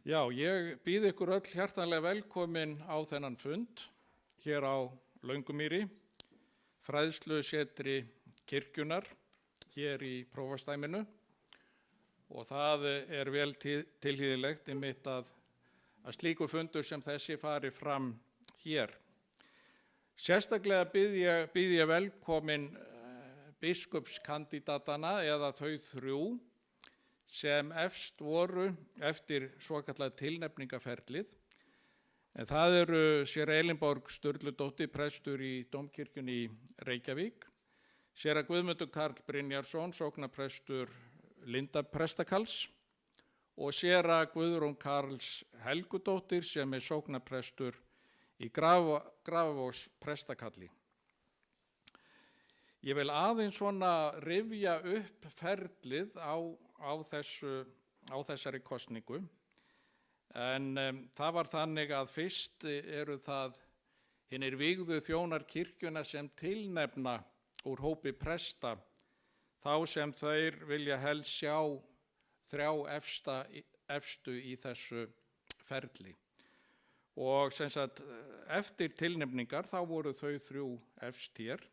Já, ég býð ykkur öll hjartanlega velkomin á þennan fund hér á Löngumýri, fræðslusetri kirkjunnar hér í prófastsdæminu og það er vel tilhlýðilegt einmitt að slíkur fundur sem þessi fari fram hér. Sérstaklega býð ég velkomin biskupskandidatana eða þau þrjú sem efst voru eftir svokallað tilnefningaferlið. En það eru séra Elínborg Sturludóttir, prestur í Dómkirkjunni í Reykjavík, séra Guðmundur Karl Brynjarsson, sóknarprestur Lindaprestakals og séra Guðrún Karls Helgudóttir sem er sóknarprestur í Grafarvogs prestakalli. Ég vil aðeins svona rifja upp ferlið á þessari kosningu, en það var þannig að fyrst eru það hinir vígðu þjónar kirkjuna sem tilnefna úr hópi presta þá sem þeir vilja helst sjá þrjá efstu í þessu ferli. Og sem sagt eftir tilnefningar þá voru þau þrjú efst hér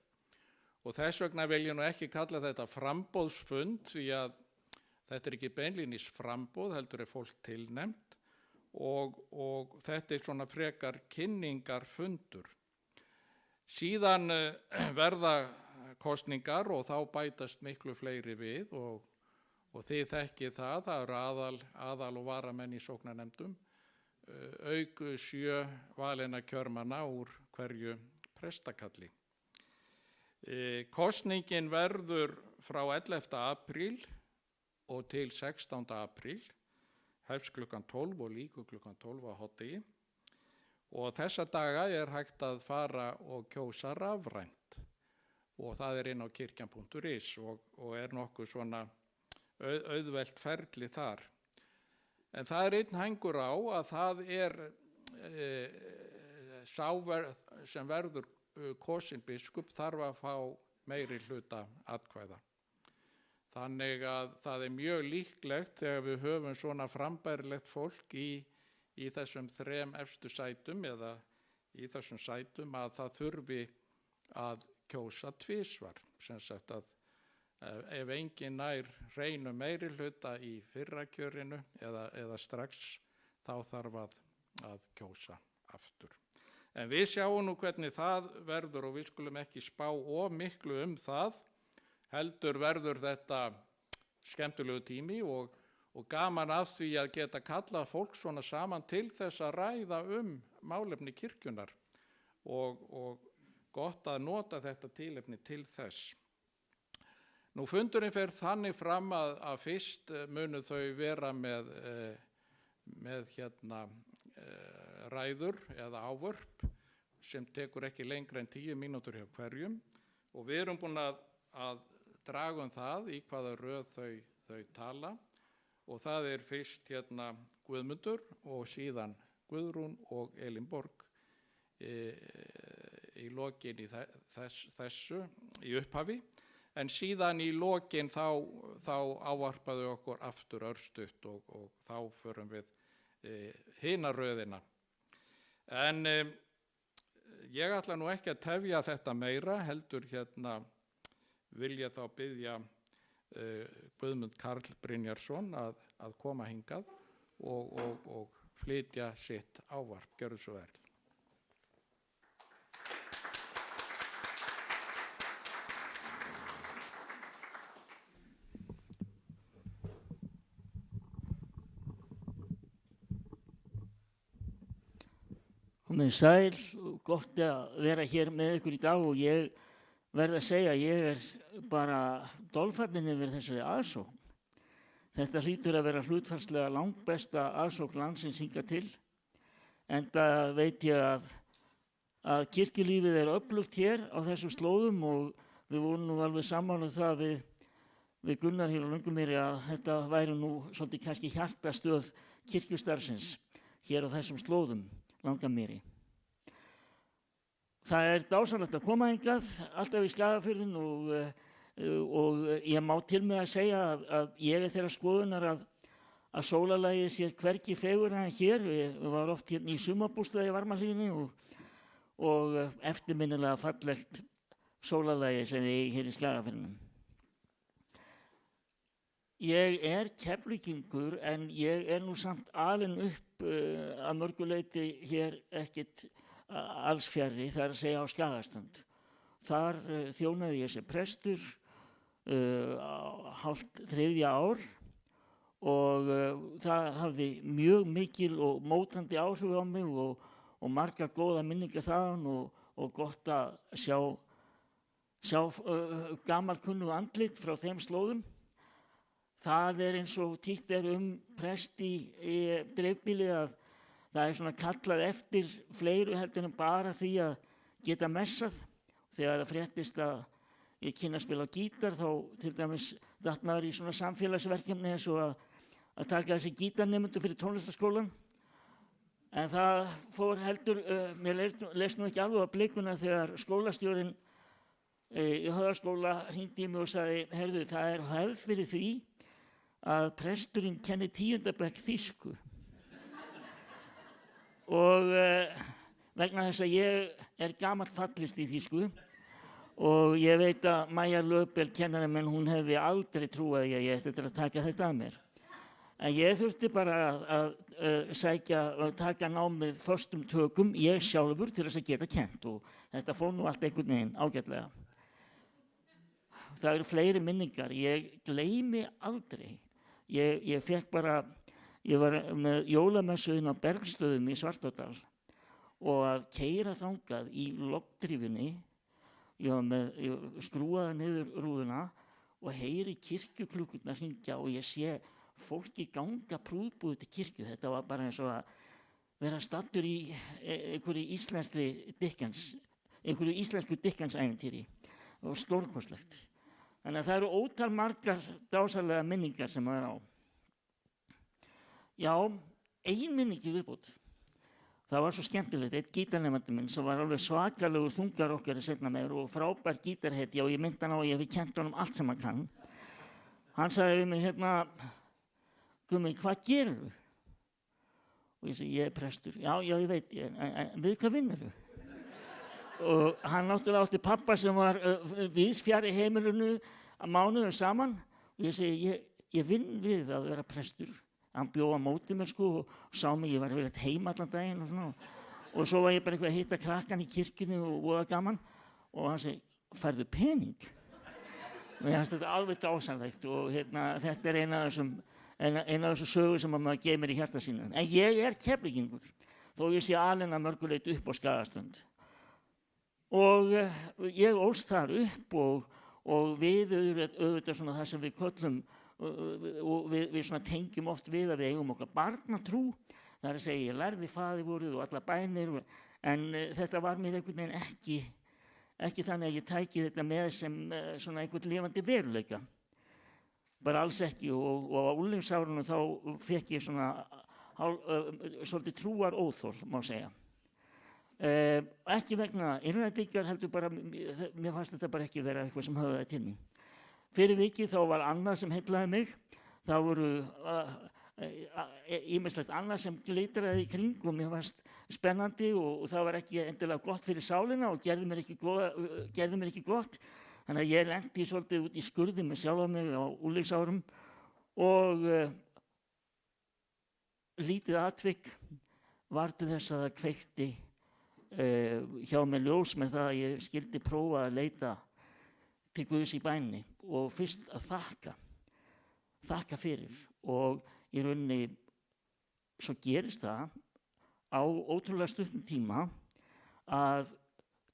og þess vegna vil ég nú ekki kalla þetta framboðsfund því að þetta er ekki beinlínis framboð, heldur er fólk tilnefnt og þetta er svona frekar kynningarfundur. Síðan verða kosningar og þá bætast miklu fleiri við og þið þekkið það eru aðal og varamenn í sóknarnefndum, auk 7 valinna kjörmanna úr hverju prestakalli. Kosningin verður frá 11. apríl og til 16. apríl, hefst klukkan 12 og lýkur klukkan 12 á hádegi og þessa daga er hægt að fara og kjósa rafrænt og það er inn á kirkjan.is og er nokkuð svona auðvelt ferli þar. En það er einn hængur á að það er sá sem verður kosinn biskup þarf að fá meiri hluta atkvæða. Þannig að það er mjög líklegt þegar við höfum svona frambærilegt fólk í þessum 3 efstu sætum eða í þessum sætum að það þurfi að kjósa tvisvar. Sem sagt að ef enginn nær hreinu meiri hluta í fyrra kjörinu eða strax þá þarf að kjósa aftur. En við sjáum nú hvernig það verður og við skulum ekki spá of miklu það, heldur verður þetta skemmtilegu tími og gaman að því að geta kallað fólk svona saman til þess að ræða málefni kirkjunnar og gott að nota þetta tilefni til þess. Nú fundurinn fer þannig fram að fyrst munu þau vera með ræður eða ávörp sem tekur ekki lengra en 10 mínútur hjá hverjum og við erum búin að draga það í hvaða röð þau tala og það er fyrst Guðmundur og síðan Guðrún og Elínborg í lokin í þessu í upphafi en síðan í lokin þá ávarpaðu okkur aftur örstutt og þá förum við hina röðina. En ég ætla nú ekki að tefja þetta meira, heldur vil ég þá biðja Guðmund Karl Brynjarsson að koma hingað og flytja sitt ávarp. Gjörðu svo vel. Komið sæl og gott að vera hér með ykkur í dag og ég verð að segja að ég er bara dolfallinn yfir þessari aðsókn. Þetta hlýtur að vera hlutfallslega langbesta aðsókn landsins hingað til, enda veit ég að kirkjulífið er öflugt hér á þessum slóðum og við vorum nú alveg sammála það við Gunnar hér á Löngumýri að þetta væri nú svolítið kannski hjartastöð kirkjustarfsins hér á þessum slóðum. Langamýri. Það er dásamlegt að koma hingað alltaf í Skagafjörðinn og ég má til með að segja að ég er þeirrar skoðunar að sólarlagið sé hvergi fegurra en hér. Við var oft hérna í sumarbústaði í Varmahlíðinni og eftirminnilega fallegt sólarlagið sem þið hér í Skagafirðinum. Ég Keflvíkingur en ég nú samt alinn upp að mörgu leyti hér ekkert alls fjarri, það að segja á Skagaströnd. Þar þjónaði ég sem prestur hálft 3. ár og það hafði mjög mikil og mótandi áhrif á mig og margar góða minningar þaðan og gott að sjá gamalkunnu andlit frá þeim slóðum. Það eins og títt prest í dreifbýli að það svona kallað eftir fleiru heldur en bara því að geta messað. Þegar það fréttist að ég kynni að spila á gítar þá til dæmis datt maður í svona samfélagsverkefni eins og að taka þessi gítarnemendur fyrir tónlistarskólan. En það fór heldur, mér leist nú ekki alveg á blikuna þegar skólastjórinn í Höfðaskóla hringdi í mig og sagði, heyrðu, það hefð fyrir því að presturinn kenni 10. bekk þýsku. Og vegna þess að ég gamall fallist í þýsku og ég veit að Maja Löfbel kennari minn, hún hefði aldrei trúað að ég ætti til að taka þetta að mér. En ég þurfti bara að taka námið föstum tökum, ég sjálfur til þess að geta kennt og þetta fór nú allt einhvern veginn ágætlega. Það eru fleiri minningar, ég gleymi aldrei. Ég fekk bara, ég var með jólamessuðin á Bergstöðum í Svartárdal og að keyra þangað í logndrífunni, ég skrúaði niður rúðuna og heyri kirkjuklukkurnar hringja og ég sé fólki ganga prúðbúið til kirkju. Þetta var bara eins og að vera staddur í einhverju íslensku Dickens-ævintýri og stórkostlegt. Þannig að það eru ótal margar dásamlega minningar sem maður á. Já, ein minningi viðbót. Það var svo skemmtilegt, einn gítarnemandi minn sem var alveg svakalegur þungarokkari seinna meir og frábær gítarhetja og ég myndi hann á að ég hef kennt honum allt sem hann kann. Hann sagði við mig Gummi, hvað gerirðu? Og ég segi, ég prestur. Já, ég veit, en við hvað vinnurðu? Og hann náttúrulega átti pappa sem var víðsfjarri heimilinu að mánuðum saman og ég segi, ég vinn við að vera prestur. Hann bjó á móti mér og sá mig, ég var verið heim allan daginn og svona og svo var ég bara eitthvað að hitta krakkan í kirkjunni og voða gaman og hann segi, færðu pening? Og ég fannst þetta alveg dásamlegt og þetta eina af þessum sögur sem maður geymir í hjarta sínu. En ég Keflvíkingur, þó ég sé alinn að mörgu leyti upp á Skagaströnd. Og ég ólst þar upp og við auðvitað svona það sem við köllum og við svona tengjum oft við að við eigum okkar barnatrú. Það að segja, ég lærði faðirvorið og allar bænir en þetta var mér einhvern veginn ekki þannig að ég tæki þetta með sem svona einhvern lifandi veruleika. Bara alls ekki og á unglingsárunum þá fekk ég svona svolítið trúar óþol, má segja. Ekki vegna innrætingar heldur bara, mér fannst þetta bara ekki vera eitthvað sem höfðaði til mín. Fyrir vikið þá var annað sem heillaði mig, það voru ýmislegt annað sem glitraði í kring og mér fannst spennandi og það var ekki endilega gott fyrir sálina og gerði mér ekki gott. Þannig að ég lenti svolítið út í skurði með sjálfa mig á unglingsárum og lítið atvik var til þess að það kveikti hjá mér ljós með það að ég skyldi prófa að leita til Guðs í bæninni og fyrst að þakka fyrir og í rauninni svo gerist það á ótrúlega stuttum tíma að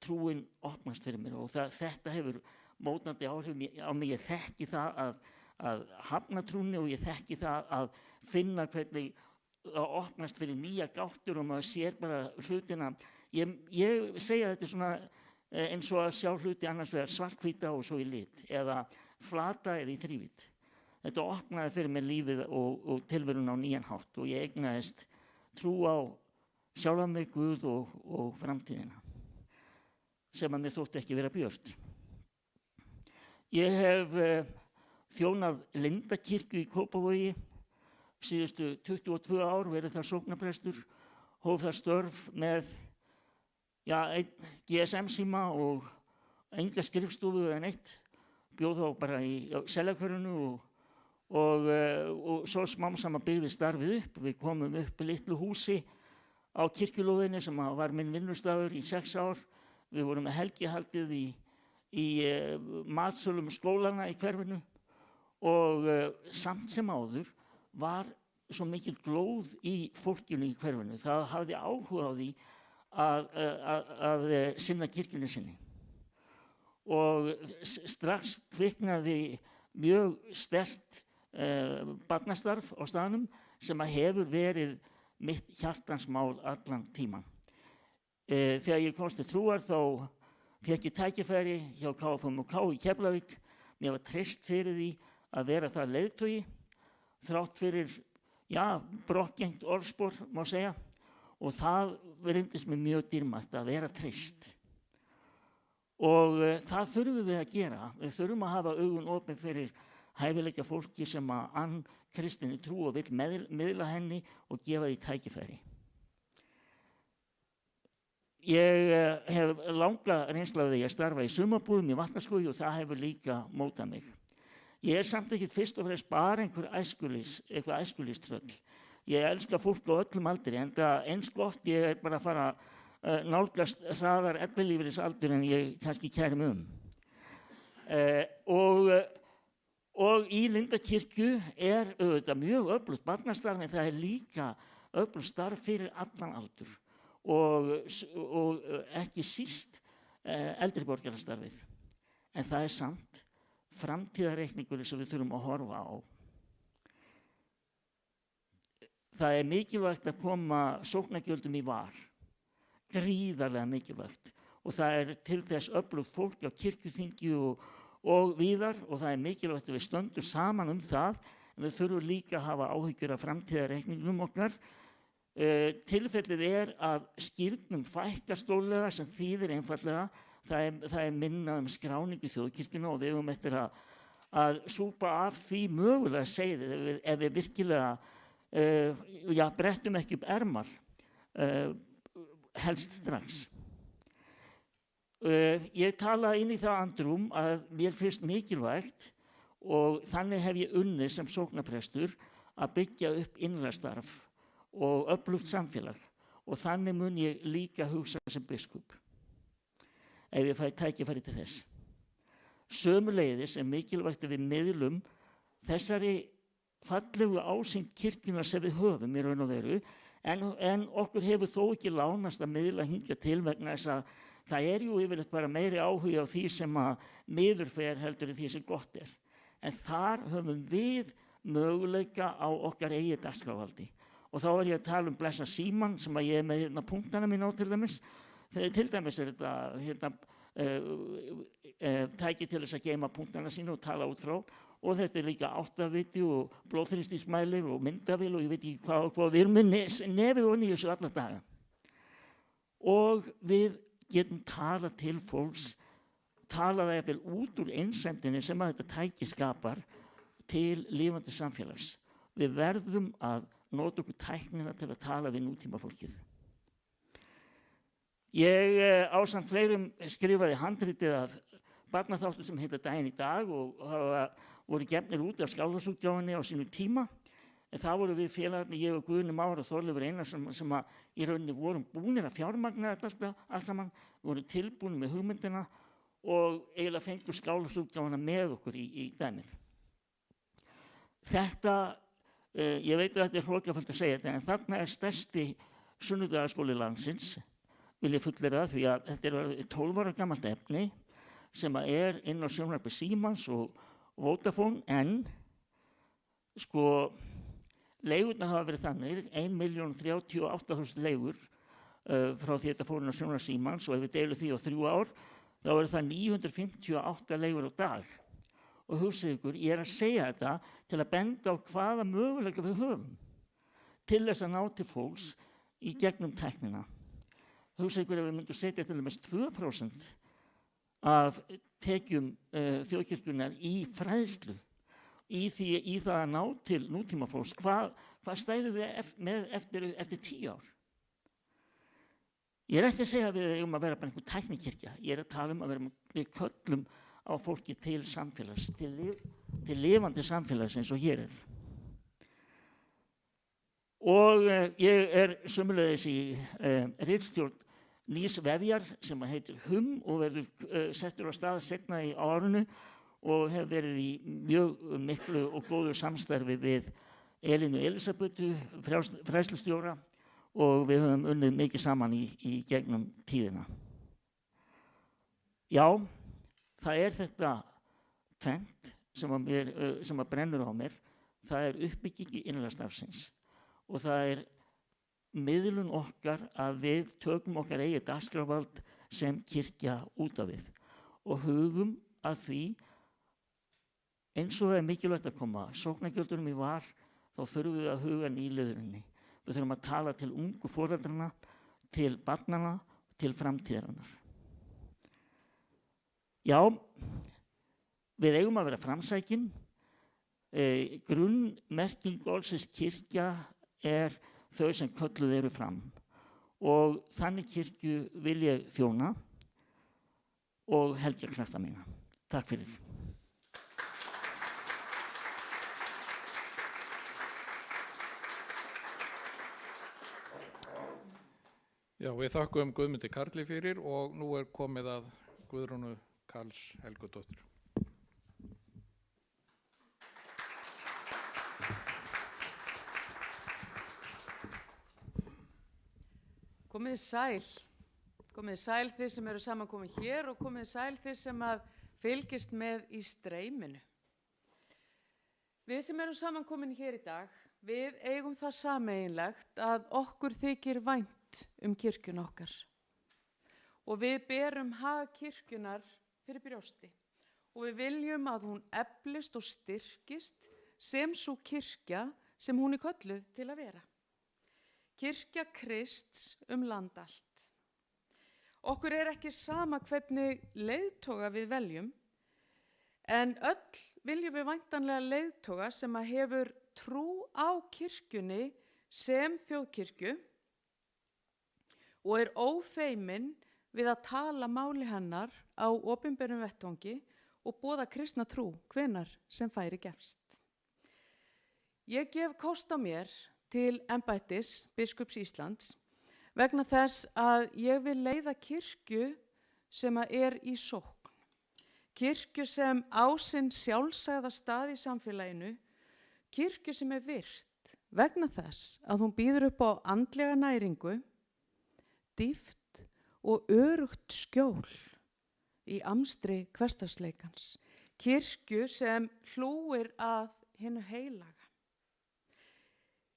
trúin opnast fyrir mér og þetta hefur mótandi áhrif á mig. Ég þekki það að hafna trúnni og ég þekki það að finna hvernig að opnast fyrir nýja gáttur og maður sér bara hlutina. Ég segja þetta svona eins og að sjá hluti annars vegar svarthvíta og svo í lit eða flata eða í þrívídd. Þetta opnaði fyrir mér lífið og tilveruna á nýjan hátt og ég eignaðist trú á sjálfan mig, Guð og framtíðina sem að mér þótti ekki vera björt. Ég hef þjónað Lindakirkju í Kópavogi síðustu 22 ár verið þar sóknarprestur, hóf það störf með einn GSM-síma og enga skrifstofu eða neitt, bjóð þá bara í Seljakverfinu og svo smám saman byggði starfið upp. Við komum upp litlu húsi á kirkjulóðinni sem var minn vinnustaður í 6 ár. Við vorum með helgihaldið í matsölum skólana í hverfinu og samt sem áður var svo mikil glóð í fólkinu í hverfinu. Það hafði áhuga á því að sinna kirkjunni sinni. Og strax kviknaði mjög sterkt barnastarf á staðnum sem hefur verið mitt hjartansmál allan tíman. Þegar ég komst til trúar þá fékk ég tækifæri hjá KFUM í Keflavík. Mér var treyst fyrir því að vera þar leiðtogi, þrátt fyrir brokkgengt orðspor má segja, og það reyndist mér mjög dýrmætt að vera treyst. Og það þurfum við að gera. Við þurfum að hafa augun opin fyrir hæfileika fólki sem ann kristinni trú og vill miðla henni og gefa því tækifæri. Ég hef langa reynslu af því að starfa í sumarbúðum í Vatnaskógi og það hefur líka mótað mig. Ég samt ekki fyrst og fremst bara eitthvað æskulýströll. Ég elska fólk á öllum aldri, enda eins gott ég bara að fara nálgast hraðar ellilífeyrisaldur en ég kannski kæri mig og í Lindakirkju auðvitað mjög öflugt barnastarf, en það líka öflugt starf fyrir allan aldur og ekki síst eldri borgarastarfið. En það samt framtíðarreikningur sem við þurfum að horfa á. Það mikilvægt að koma sóknargjöldum í var. Gríðarlega mikilvægt og það til þess öflugt fólk á kirkjuþingi og víðar og það mikilvægt að við stöndum saman það, en við þurfum líka að hafa áhyggjur af framtíðarreikningnum okkar. Tilfellið að skírnum fækka stórlega sem þýðir einfaldlega það minna skráningu í þjóðkirkjuna og við eigum eftir að súpa af því mögulega seiðið ef við virkilega brettum ekki upp ermar helst strax. Ég talaði inn í það andrúm að mér finnst mikilvægt og þannig hef ég unnið sem sóknarprestur að byggja upp innra starf og öflugt samfélag og þannig mun ég líka hugsa sem biskup ef ég fæ tækifæri til þess. Sömuleiðis mikilvægt að við miðlum þessari fallegu ásýnd kirkjunnar sem við höfum í raun og veru, en okkur hefur þó ekki lánast að miðla hingað til vegna þess að það jú yfirleitt bara meiri áhuga á því sem að miður fer heldur en því sem gott er. En þar höfum við möguleika á okkar eigið dagskrárvaldi. Og þá ég að tala um blessa síman sem að ég með punktana mín á til dæmis. Til dæmis þetta tæki til þess að geyma punktana sína og tala út frá. Og þetta líka áttaviti og blóðþrýstingsmælir og myndavél og ég veit ekki hvað við erum með nefið og í þessu alla daga. Og við getum talað til fólks, talað jafnvel út úr einsendinni sem að þetta tæki skapar til lifandi samfélags. Við verðum að nota okkur tæknina til að tala við nútíma fólkið. Ég ásamt fleirum skrifaði handritið af barnaþáttur sem heitir Daginn í dag og voru gefnir út af Skálholtsútgáfunni á sínu tíma. En það voru við félagarnir, ég og Guðni Már og Þorleifur Einarsson sem að í rauninni vorum búnir að fjármagna þetta allt saman, voru tilbúnir með hugmyndina og eiginlega fengur Skálholtsútgáfuna með okkur í dæmið. Þetta, ég veit að þetta hrókafullt að segja þetta, en þarna stærsti sunnudagaskóli landsins, vil ég fullyrða, því að þetta 12 ára gamalt efni sem að inn á sjónvarpi Símans og Vodafone, en leigurnar hafa verið þannig, 1.038.000 leigur frá því þetta fór inn á sjónvarp Símans og ef við deilum því á 3 ár, þá það 958 leigur á dag. Og hugsið ykkur, ég að segja þetta til að benda á hvaða möguleika við höfum til þess að ná til fólks í gegnum tæknina. Hugsið ykkur ef við myndum setja til dæmis 2% af tekjum þjóðkirkjunnar í fræðslu í það að ná til nútímafólks. Hvað stæðum við með eftir 10 ár? Ég ekki að segja að við eigum að vera bara einhver tæknikirkja. Ég að tala að við köllum á fólki til samfélags, til lifandi samfélags eins og hér Og ég sömuleiðis í ritstjórn nýs vefjar sem heitir og verður settur á stað seinna í árinu og hefur verið í mjög miklu og góðu samstarfi við Elínu Elísabetu, fræðslustjóra, og við höfum unnið mikið saman í gegnum tíðina. Já, það þetta tvennt sem að brennur á mér. Það uppbyggingi innanlandsstafsins og það miðlun okkar að við tökum okkar eigið dagskrárvald sem kirkja út af við og hugum að því eins og mikilvægt að koma sóknargjöldunum í var, þá þurfum við að huga nýliðurinni. Við þurfum að tala til ungu foreldrana, til barnanna, til framtíðarinnar. Já, við eigum að vera framsækin. Grunnmerking orðsins kirkja þau sem kölluð eru fram og þannig kirkju vil ég þjóna og helga krafta mína. Takk fyrir. Já, við þakkum Guðmundi Karli fyrir og nú komið að Guðrúnu Karls Helgudóttur. Komið sæl þið sem eru samankomin hér og komið sæl þið sem að fylgist með í streyminu. Við sem erum samankomin hér í dag, við eigum það sameiginlegt að okkur þykir vænt kirkjuna okkar. Og við berum hag kirkjunar fyrir brjósti. Og við viljum að hún eflist og styrkist sem sú kirkja sem hún kölluð til að vera. Kirkja Krists land allt. Okkur ekki sama hvernig leiðtoga við veljum, en öll viljum við væntanlega leiðtoga sem að hefur trú á kirkjunni sem þjóðkirkju og ófeiminn við að tala máli hennar á opinberum vettvangi og boða kristna trú hvenær sem færi gefst. Ég gef kost á mér til embættis biskups Íslands vegna þess að ég vil leiða kirkju sem að í sókn. Kirkju sem á sinn sjálfsagða stað í samfélaginu, kirkju sem virt vegna þess að hún býður upp á andlega næringu, dýpt og örugt skjól í amstri hversdagsleikans. Kirkju sem hlúir að hinu heilaga.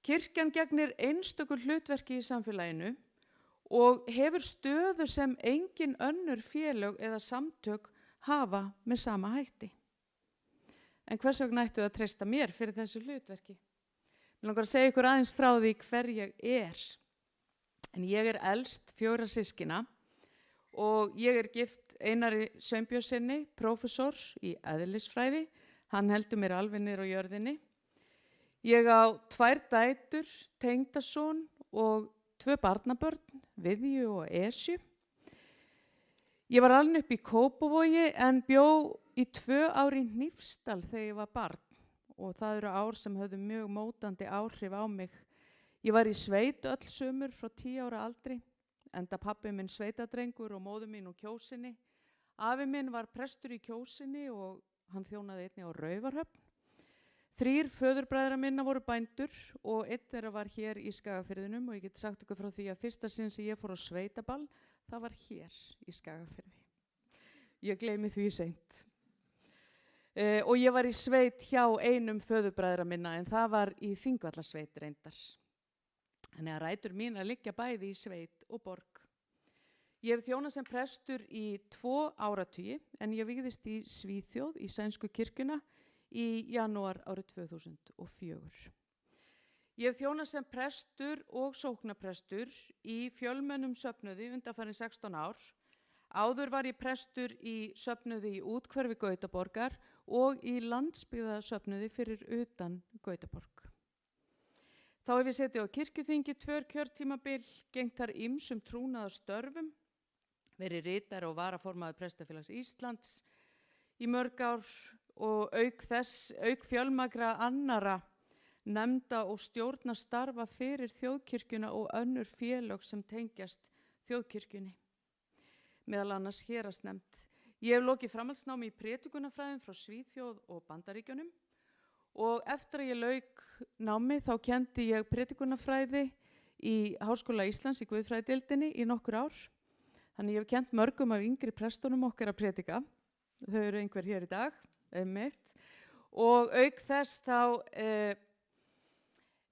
Kirkjan gegnir einstöku hlutverki í samfélaginu og hefur stöðu sem engin önnur félög eða samtök hafa með sama hætti. En hvers vegna ættu að treysta mér fyrir þessu hlutverki? Mig langar að segja ykkur aðeins frá því hver ég En ég elst 4 systkina og ég gift Einari Sveinbjörnssyni, prófessor í eðlisfræði. Hann heldur mér alveg niður á jörðinni. Ég á 2 dætur, tengdason og 2 barnabörn, Viðju og Esju. Ég var alin upp í Kópavogi en bjó í 2 ár í Hnífsdal þegar ég var barn og það eru ár sem höfðu mjög mótandi áhrif á mig. Ég var í sveit öll sumur frá 10 ára aldri, enda pabbi minn sveitadrengur og móður mín úr Kjósinni. Afi minn var prestur í Kjósinni og hann þjónaði einnig á Raufarhöfn. 3 föðurbræðra minna voru bændur og 1 þeirra var hér í Skagafirðinum og ég get sagt ykkur frá því að fyrsta sinn sem ég fór á sveitaball, það var hér í Skagafirði. Ég gleymi því seint. Og ég var í sveit hjá einum föðurbræðra minna en það var í Þingvallasveit reyndar. Þannig að rætur mínar liggja bæði í sveit og borg. Ég hef þjónað sem prestur í 2 áratugi en ég vígðist í Svíþjóð í sænsku kirkjuna í janúar árið 2004. Ég hef þjónað sem prestur og sóknarprestur í fjölmennum söfnuði undanfarin 16 ár. Áður var ég prestur í söfnuði í úthverfi Gautaborgar og í landsbyggðasöfnuði fyrir utan Gautaborg. Þá hef ég setið á kirkjuþingi 2 kjörtímabil, gegnt þar ýmsum trúnaðarstörfum, verið ritari og varaformaður Prestafélags Íslands í mörg ár og auk fjölmargra annara nefnda og stjórnarstarfa fyrir þjóðkirkjuna og önnur félög sem tengjast þjóðkirkjunni, meðal annars héraðsnefnd. Ég hef lokið framhaldsnámi í prédikunarfræðum frá Svíþjóð og Bandaríkjunum og eftir að ég lauk námi þá kenndi ég prédikunarfræði í Háskóla Íslands í Guðfræðideildinni í nokkur ár. Þannig ég hef kent mörgum af yngri prestunum okkar að prédika. Þau eru einhver hér í dag, einmitt. Og auk þess þá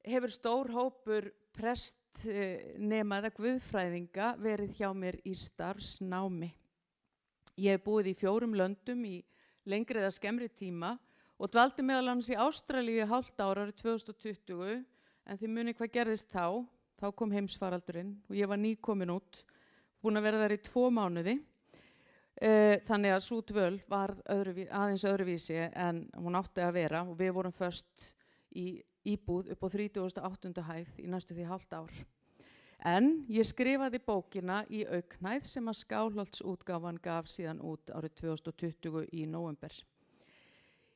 hefur stór hópur prestnema eða guðfræðinga verið hjá mér í starfsnámi. Ég hef búið í 4 löndum í lengri eða skemmri tíma og dvaldi meðal annars í Ástralíu í hálft ár árið 2020, en þið munið hvað gerðist þá. Þá kom heimsfaraldurinn og ég var nýkomin út, búin að vera þar í 2 mánuði. Þannig að sú dvöl var aðeins öðruvísi en hún átti að vera og við vorum föst í íbúð upp á 38. hæð í næstu því hálft ár. En ég skrifaði bókina í auknæð sem að Skálholtsútgáfan gaf síðan út árið 2020 í nóvember.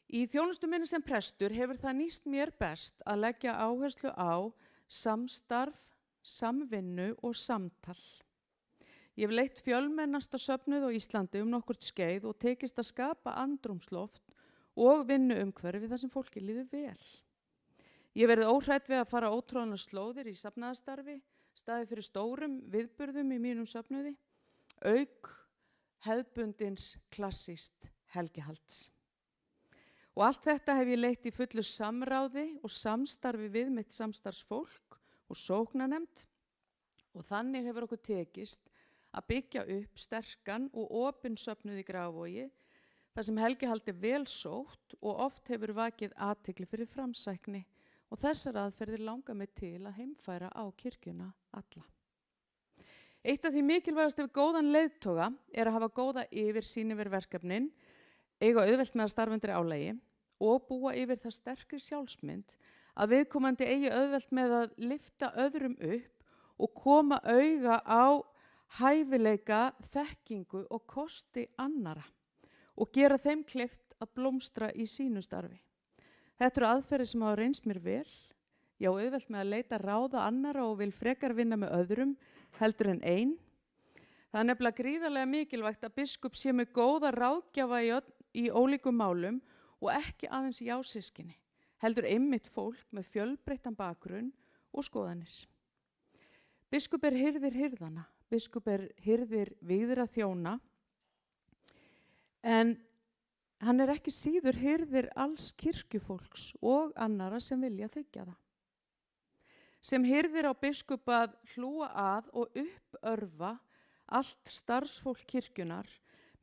Í þjónustu minni sem prestur hefur það nýst mér best að leggja áherslu á samstarf, samvinnu og samtal. Ég hef leitt fjölmennasta söfnuð á Íslandi nokkurt skeið og tekist að skapa andrúmsloft og vinnuumhverfi þar sem fólki líður vel. Ég verið óhrædd við að fara ótrúlega slóðir í safnaðarstarfi, staðið fyrir stórum viðburðum í mínum söfnuði, auk hefðbundins klassískt helgihalds. Og allt þetta hef ég leitt í fullu samráði og samstarfi við mitt samstarfsfólk og sóknarnefnd og þannig hefur okkur tekist að byggja upp sterkan og opinn söfnuð í Grafarvogi þar sem helgihald er vel sótt og oft hefur vakið athygli fyrir framsækni og þessar aðferðir langar mig til að heimfæra á kirkjuna alla. Eitt af því mikilvægast við góðan leiðtoga er að hafa góða yfirsýn yfir verkefnin, eiga auðvelt með að starfa undir álagi og búa yfir það sterkri sjálfsmynd að viðkomandi eigi auðvelt með að lyfta öðrum upp og koma auga á hæfileika, þekkingu og kosti annara og gera þeim kleift að blómstra í sínu starfi. Þetta eru aðferðir sem hafa reynst mér vel. Ég á auðvelt með að leita ráða annara og vil frekar vinna með öðrum heldur en ein. Það er nefnilega gríðarlega mikilvægt að biskup sé með góða ráðgjafa í ólíkum málum og ekki aðeins jásyskinni, heldur einmitt fólk með fjölbreyttan bakgrunn og skoðanir. Biskup er hirðir hirðana, biskup er hirðir vígðra þjóna, en hann er ekki síður hirðir alls kirkjufólks og annara sem vilja þiggja það. Sem hirðir á biskup að hlúa að og uppörva allt starfsfólk kirkjunar,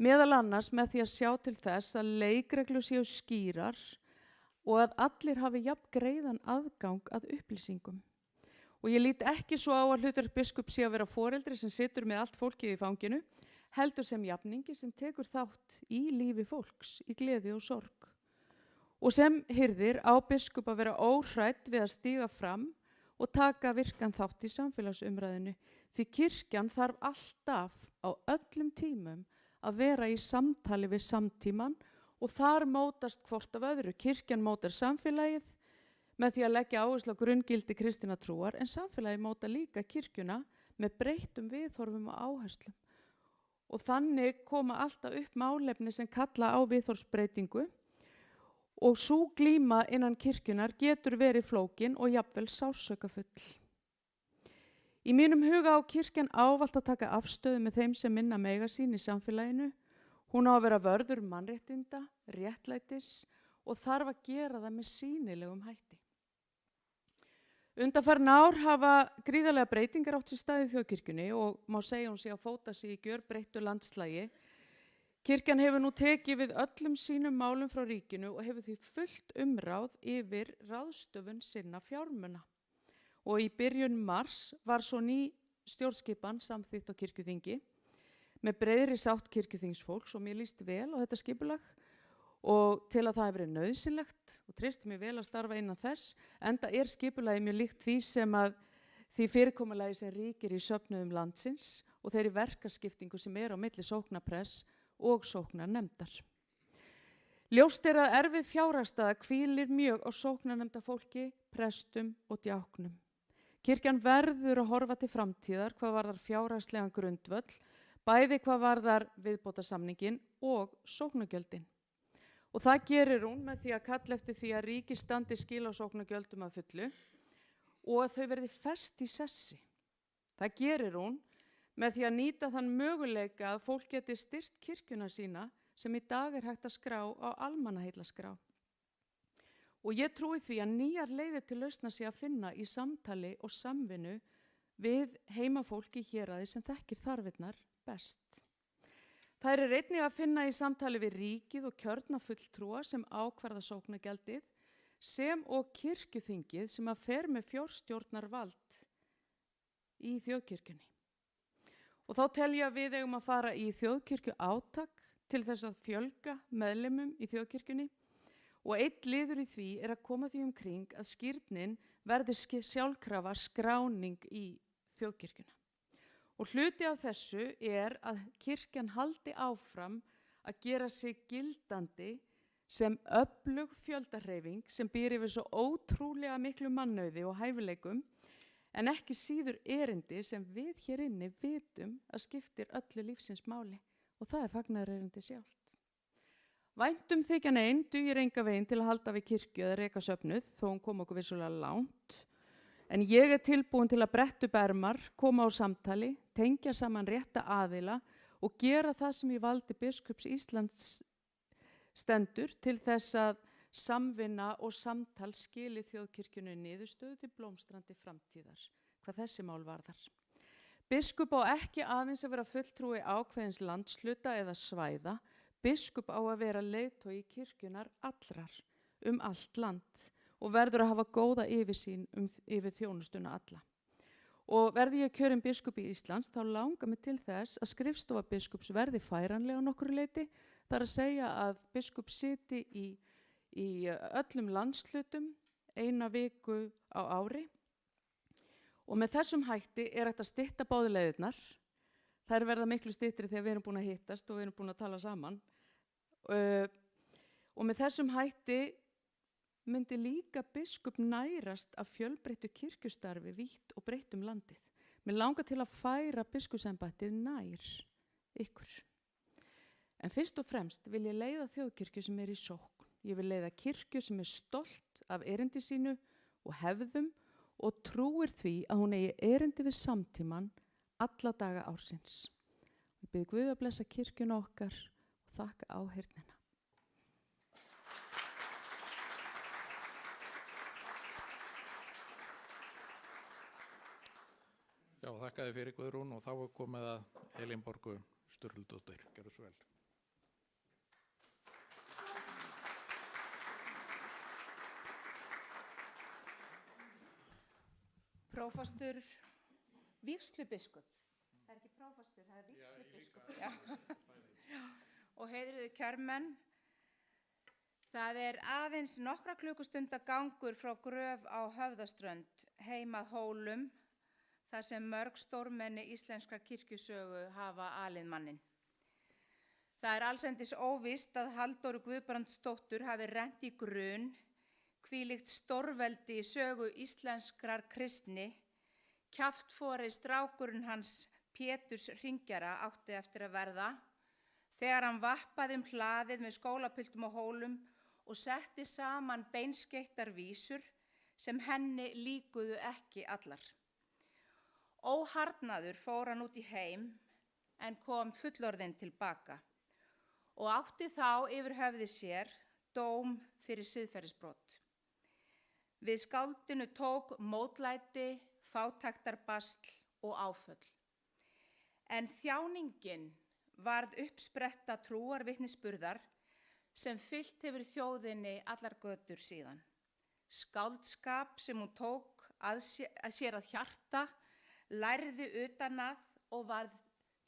meðal annars með því að sjá til þess að leikreglur séu skýrar og að allir hafi jafn greiðan aðgang að upplýsingum. Og ég lít ekki svo á að hlutverk biskup sé að vera foreldri sem situr með allt fólkið í fanginu, heldur sem jafningi sem tekur þátt í lífi fólks, í gleði og sorg. Og sem hirðir á biskup að vera óhrædd við að stíga fram og taka virkan þátt í samfélagsumræðinu, því kirkjan þarf alltaf á öllum tímum að vera í samtali við samtíman og þar mótast hvort af öðru. Kirkjan mótar samfélagið með því að leggja áherslu á grunngildi kristinna trúar, en samfélagið mótar líka kirkjuna með breyttum viðhorfum og áherslum. Og þannig koma alltaf upp málefni sem kalla á viðhorfsbreytingu og sú glíma innan kirkjunar getur verið flókin og jafnvel sársaukafull. Í mínum huga á kirkjan ávallt að taka afstöðu með þeim sem minna mega sín í samfélaginu. Hún á að vera vörður mannréttinda, réttlætis og þarf að gera það með sýnilegum hætti. Undanfarin ár hafa gríðarlega breytingar átt sér stað í þjóðkirkjunni og má segja hún sé að fóta sig í gjörbreyttu landslagi. Kirkjan hefur nú tekið við öllum sínum málum frá ríkinu og hefur því fullt umráð yfir ráðstöfun sinna fjármuna. Og í byrjun mars var svo ný stjórnskipan samþykkt á kirkjuþingi með breiðri sátt kirkjuþingsfólks og mér líst vel á þetta skipulag og til að það hefur verið nauðsynlegt og treysti mér vel að starfa innan þess, enda skipulagið mjög líkt því fyrirkomulagi sem ríkir í söfnuðum landsins og þeirri verkaskiptingu sem á milli sóknarpress og sóknarnefndar. Ljóst að erfið fjárhagsstaða hvílir mjög á sóknarnefndarfólki, prestum og djáknum. Kirkjan verður að horfa til framtíðar hvað varðar fjárhagslegan grundvöll, bæði hvað varðar viðbótarsamningin og sóknargjöldin. Og það gerir hún með því að kalla eftir því að ríkið standi skil á sóknargjöldum að fullu og að þau verði fest í sessi. Það gerir hún með því að nýta þann möguleika að fólk geti styrkt kirkjuna sína sem í dag hægt að skrá á almannaheillaskrá. Og ég trúi því að nýjar leiðir til lausna sé að finna í samtali og samvinnu við heimafólki í héraði sem þekkir þarfirnar best. Það einnig að finna í samtali við ríkið og kjörna fulltrúa sem ákvarða sóknargjaldið sem og kirkjuþingið sem að fer með fjárstjórnarvald í þjóðkirkjunni. Og þá tel ég að við eigum að fara í þjóðkirkju átak til þess að fjölga meðlimum í þjóðkirkjunni og einn liður í því að koma því kring að skírnin verði sjálfkrafa skráning í þjóðkirkjuna. Og hluti af þessu að kirkjan haldi áfram að gera sig gildandi sem öflug fjöldahreyfing sem býr yfir svo ótrúlega miklu mannauði og hæfileikum en ekki síður erindi sem við hér inni vitum að skiptir öllu lífsins máli og það fagnaðarerindi sjálft. Væntum þykjan einn dugir enga veginn til að halda við kirkju eða reka söfnuð þó hún kom okkur vissulega langt. En ég tilbúin til að bretta upp ermar, koma á samtali, tengja saman rétta aðila og gera það sem í valdi biskups Íslands stendur til þess að samvinna og samtal skili þjóðkirkjunni niðurstöðu til blómstrandi framtíðar, hvað þessi mál varðar. Biskup á ekki aðeins að vera fulltrúi ákveðins landshluta eða svæða, biskup á að vera leiðtogi kirkjunar allrar allt land og verður að hafa góða yfirsýn yfir þjónustuna alla. Og verði ég kjörinn biskup í Íslands, þá langar mig til þess að skrifstofa biskups verði færanlega nokkru leyti, þar að segja að biskup siti í öllum landshlutum 1 viku á ári og með þessum hætti hægt að stytta báðuleiðirnar. Þær verða miklu styttri þegar við erum búin að hittast og við erum búin að tala saman. Og með þessum hætti myndi líka biskup nærast af fjölbreyttu kirkjustarfi vítt og breytt landið. Mér langar til að færa biskupsembættið nær ykkur. En fyrst og fremst vil ég leiða þjóðkirkju sem í sókn. Ég vil leiða kirkju sem stolt af erindi sínu og hefðum og trúir því að hún eigi erindi við samtíman alla daga ársins. Ég bið Guð að blessa kirkjuna okkar og þakka áheyrnina. Já, þakka þér fyrir Guðrún og þá komið að Elínborgu Sturludóttir. Gjörðu svo vel. Prófastur, vígslubiskup. Það ekki prófastur, það vígslubiskup. Já. Og heiðruðu kjörmenn, það aðeins nokkra klukkustunda gangur frá gröf á Höfðaströnd, heim að Hólum, þar sem mörg stórmenni íslenskrar kirkjusögu hafa alið manninn. Það allsendis óvíst að Halldóru Guðbrandsdóttur hafi rennt í grun, hvílíkt stórveldi í sögu íslenskrar kristni, kjaftfori strákurinn hans Péturs hringjara átti eftir að verða, þegar hann vappaði hlaðið með skólapiltum og Hólum og setti saman beinskeittar vísur sem henni líkuðu ekki allar. Óharnaður fór hann út í heim en kom fullorðinn tilbaka og átti þá yfir höfði sér dóm fyrir siðferðisbrot. Við skáldinu tók mótlæti, fátæktarbasl og áföll. En þjáningin varð uppspretta trúarvitnisburðar sem fyllt hefur þjóðinni allar götur síðan. Skáldskap sem hún tók að sér að hjarta, lærði utanað og varð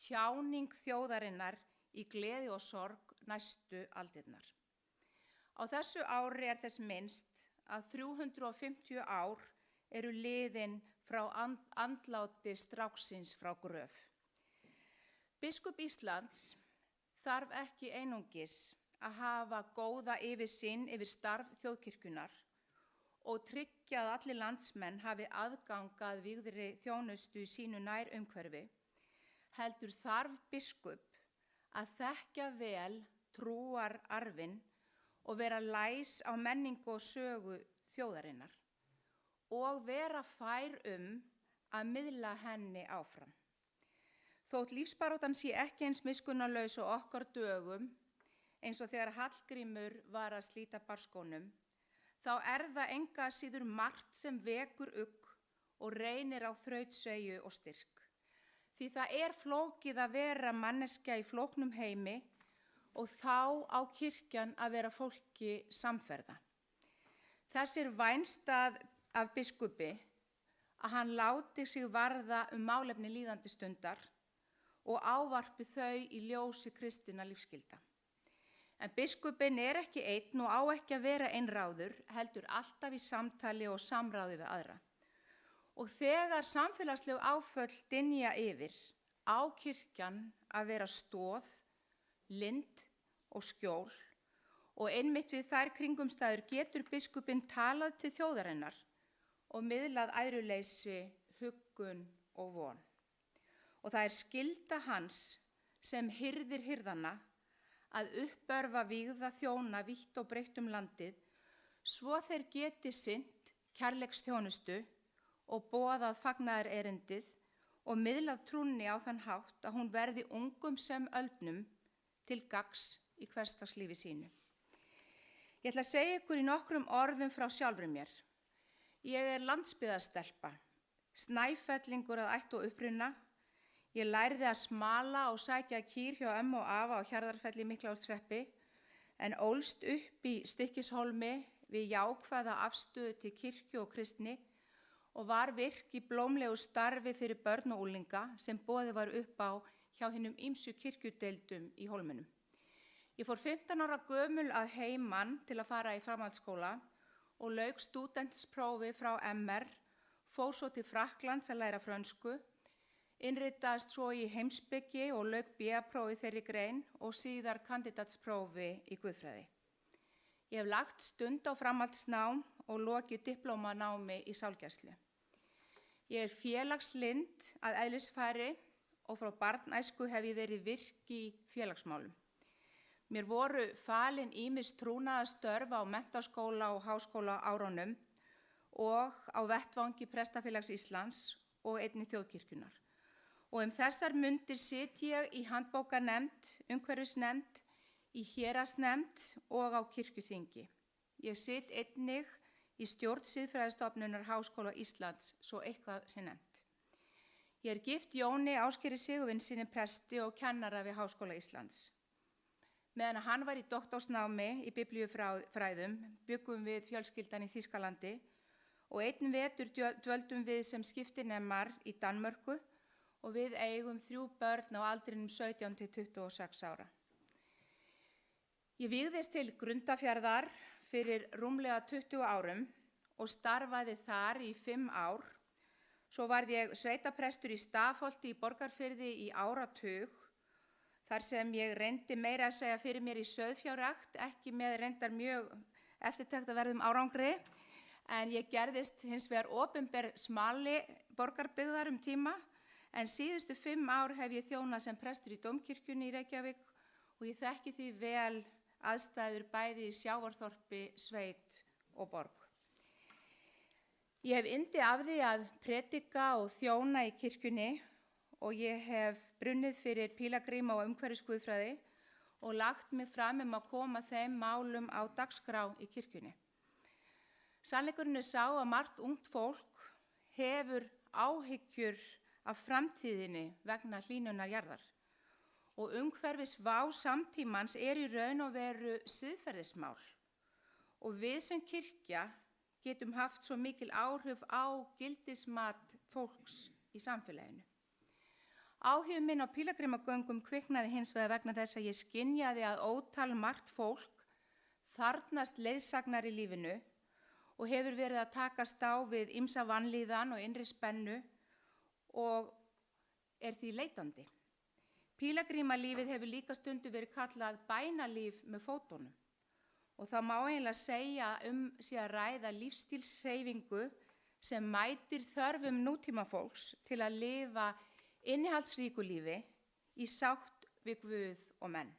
tjáning þjóðarinnar í gleði og sorg næstu aldirnar. Á þessu ári er þess minnst að 350 ár eru liðin frá andláti stráksins frá gröf. Biskup Íslands þarf ekki einungis að hafa góða yfirsýn yfir starf þjóðkirkjunnar og tryggja að allir landsmenn hafi aðgang að vígðri þjónustu í sínu nærumhverfi, heldur þarf biskup að þekkja vel trúararfinn og vera læs á menningu og sögu þjóðarinnar og vera fær að miðla henni áfram. Þótt lífsbaráttan sé ekki eins miskunnarlaus á okkar dögum, eins og þegar Hallgrímur var að slíta barskónum, þá er það enga síður margt sem vekur ugg og reynir á þrautseigju og styrk. Því það er flókið að vera manneskja í flóknum heimi og þá á kirkjan að vera fólki samferða. Þess er vænst af biskupi að hann láti sig varða málefni líðandi stundar og ávarpi þau í ljósi kristinna lífsgilda. En biskupinn er ekki einn og á ekki að vera einráður, heldur alltaf í samtali og samráði við aðra. Og þegar samfélagsleg áföll dynja yfir, á kirkjan að vera stoð, lind og skjól, og einmitt við þær kringumstæður getur biskupinn talað til þjóðarinnar og miðlað æðruleysi, huggun og von. Og það er skylda hans sem hirðir hirðana að uppörva vígða þjóna vítt og breitt landið, svo þeir geti sinnt kærleiksþjónustu og boðað fagnaðarerindið og miðlað trúnni á þann hátt að hún verði ungum sem öldnum til gagns í hversdagslífi sínu. Ég ætla að segja ykkur í nokkrum orðum frá sjálfri mér. Ég er landsbyggðarstelpa, snæfellingur að ætt og uppruna. Ég lærði að smala og sækja kýr hjá ömmu og afa á Hjarðarfelli í Miklaholtshreppi, en ólst upp í Stykkishólmi við jákvæða afstöðu til kirkju og kristni og var virk í blómlegu starfi fyrir börn og unglinga sem boðið var upp á hjá hinum ýmsu kirkjudeildum í Hólminum. Ég fór 15 ára gömul að heiman til að fara í framhaldsskóla og lauk stúdentsprófi frá MR, fór svo til Frakklands að læra frönsku, innritaðist svo í heimspeki og lauk BA-prófi þeirri grein og síðar kandídatsprófi í guðfræði. Ég hef lagt stund á framhaldsnám og lokið diplómanámi í sálgæslu. Ég er félagslynd að eðlisfæri og frá barnæsku hef ég verið virk í félagsmálum. Mér voru falin ýmis trúnaðarstörf á menntaskóla og háskóla árunum og á vettvangi Prestafélags Íslands og einnig þjóðkirkjunnar. Og þessar mundir sit ég í handbókarnefnd, umhverfisnefnd, í héraðsnefnd og á kirkjuþingi. Ég sit einnig í stjórn Siðfræðistofnunar Háskóla Íslands, svo eitthvað sé nefnt. Ég er gift Jóni Ásgeiri Sigurvinssyni presti og kennara við Háskóla Íslands. Meðan hann var í doktorsnámi í biblíufræðum byggum við fjölskyldan í Þýskalandi og einn vetur dvöldum við sem skiptinemar í Danmörku og við eigum 3 börn á aldrinum 17 til 26 ára. Ég vígðist til Grundarfjarðar fyrir rúmlega 20 árum og starfaði þar í 5 ár. Svo varð ég sveitaprestur í Stafholti í Borgarfirði í áratug, þar sem ég reyndi meira að segja fyrir mér í sauðfjárrækt, ekki með reyndar mjög eftirtektarverðum árangri, en ég gerðist hins vegar opinber smali borgarbyggðar tíma, en síðustu 5 ár hef ég þjónað sem prestur í Dómkirkjunni í Reykjavík og ég þekki því vel aðstæður bæði í sjávarþorpi, sveit og borg. Ég hef yndi af því að predika og þjóna í kirkjunni og ég hef brunnið fyrir pílagríma og umhverfisguðfræði og lagt mig fram að koma þeim málum á dagskrá í kirkjunni. Sannleikurinn er sá að margt ungt fólk hefur áhyggjur af framtíðinni vegna hlýnunar jarðar og umhverfisvá samtímans er í raun og veru siðferðismál og við sem kirkja getum haft svo mikil áhrif á gildismat fólks í samfélaginu. Áhugi minn á pílagrímagöngum kviknaði hins vegar vegna þess að ég skynjaði að ótal margt fólk þarfnast leiðsagnar í lífinu og hefur verið að takast á við ýmsa vanlíðan og innri spennu og er því leitandi. Pílagrímalífið hefur líka stundu verið kallað bænalíf með fótunum og það má eiginlega segja sé að ræða lífstílshreyfingu sem mætir þörfum nútímafólks til að lifa innihaldsríku lífi í sátt við Guð og menn.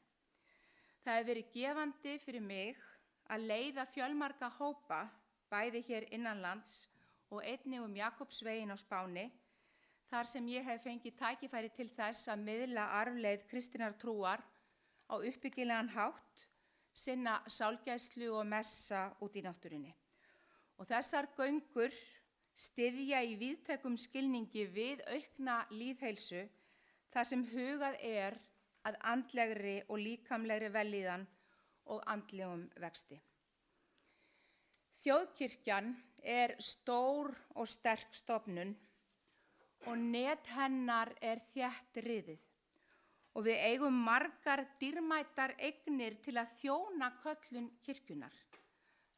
Það hefur verið gefandi fyrir mig að leiða fjölmarga hópa, bæði hér innanlands og einnig Jakobsveginn á Spáni, þar sem ég hef fengið tækifæri til þess að miðla arfleið kristinnar trúar á uppbyggilegan hátt, sinna sálgæslu og messa út í náttúrunni. Og þessar göngur styðja í víðtækum skilningi við aukna lýðheilsu þar sem hugað er að andlegri og líkamlegri vellíðan og andlegum vexti. Þjóðkirkjan er stór og sterk stofnun og net hennar er þétt riðið og við eigum margar dýrmætar eignir til að þjóna köllun kirkjunar.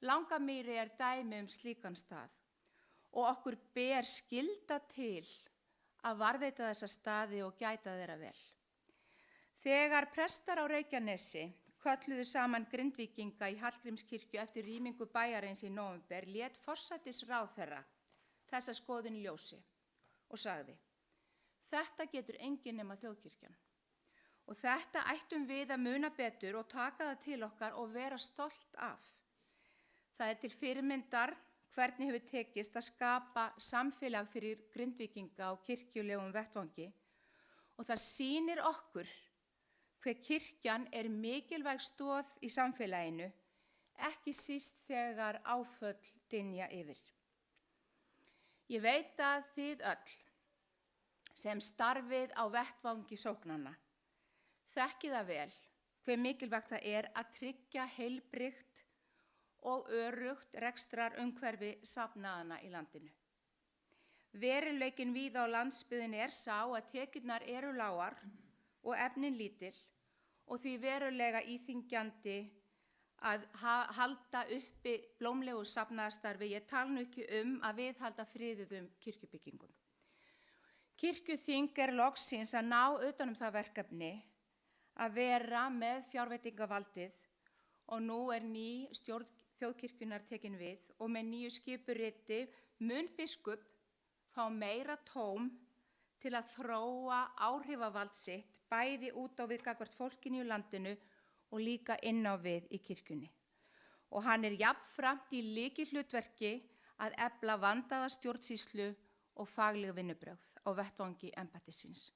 Langamýri er dæmi slíkan stað og okkur ber skylda til að varðveita þessa staði og gæta þeirra vel. Þegar prestar á Reykjanesi kölluðu saman Grindvíkinga í Hallgrímskirkju eftir rýmingu bæjarins í nóvember lét forsætisráðherra þessa skoðun í ljósi og sagði: Þetta getur enginn nema þjóðkirkjan. Og þetta ættum við að muna betur og taka það til okkar og vera stolt af. Það er til fyrirmyndar hvernig hefur tekist að skapa samfélag fyrir Grindvíkinga á kirkjulegum vettvangi og það sýnir okkur hve kirkjan er mikilvæg stoð í samfélaginu, ekki síst þegar áföll dynja yfir. Ég veit að þið öll sem starfið á vettvangi sóknanna þekkið það vel hve mikilvægt það er að tryggja heilbrigt og örugt rekstrarumhverfi safnaðanna í landinu. Veruleikinn víða á landsbyggðinni er sá að tekjurnar eru lágar og efnin lítil og því verulega íþyngjandi að halda uppi blómlegu safnaðarstarfi. Ég tala nú ekki að viðhalda friðuðum kirkjubyggingum. Kirkjuþing er loksins að ná utan það verkefni að vera með fjárveitingavaldið og nú er ný stjórn þjóðkirkjunnar tekin við og með nýju skipuriti mun biskup fá meira tóm til að þróa áhrifavald sitt bæði út á við gagnvart fólkinu í landinu og líka inn á við í kirkjunni. Og hann er jafnframt í lykilhlutverki að efla vandaða stjórnsýslu og fagleg vinnubrögð á vettvangi embættisins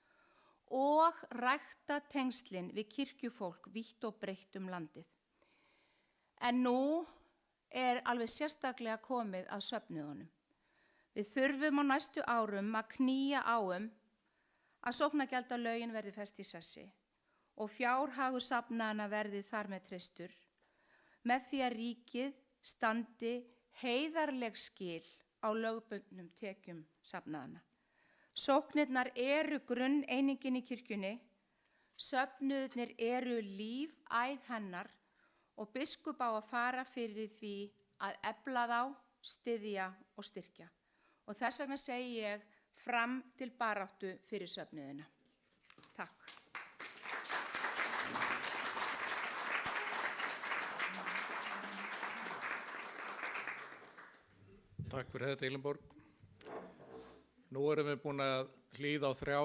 og rækta tengslin við kirkjufólk vítt og breitt landið. En nú er alveg sérstaklega komið að söfnuðunum. Við þurfum á næstu árum að knýja á að sóknargjaldalögin verði fest í sessi og fjárhagur safnaðanna verði þar með treystur með því að ríkið standi heiðarleg skil á lögbundnum tekjum safnaðanna. Sóknirnar eru grunneiningin í kirkjunni, söfnuðirnir eru lífæð hennar og biskup á að fara fyrir því að efla þá, styðja og styrkja. Og þess vegna segi ég fram til baráttu fyrir söfnuðina. Takk. Takk fyrir þetta, Elinborg. Nú erum við búin að hlýða á 3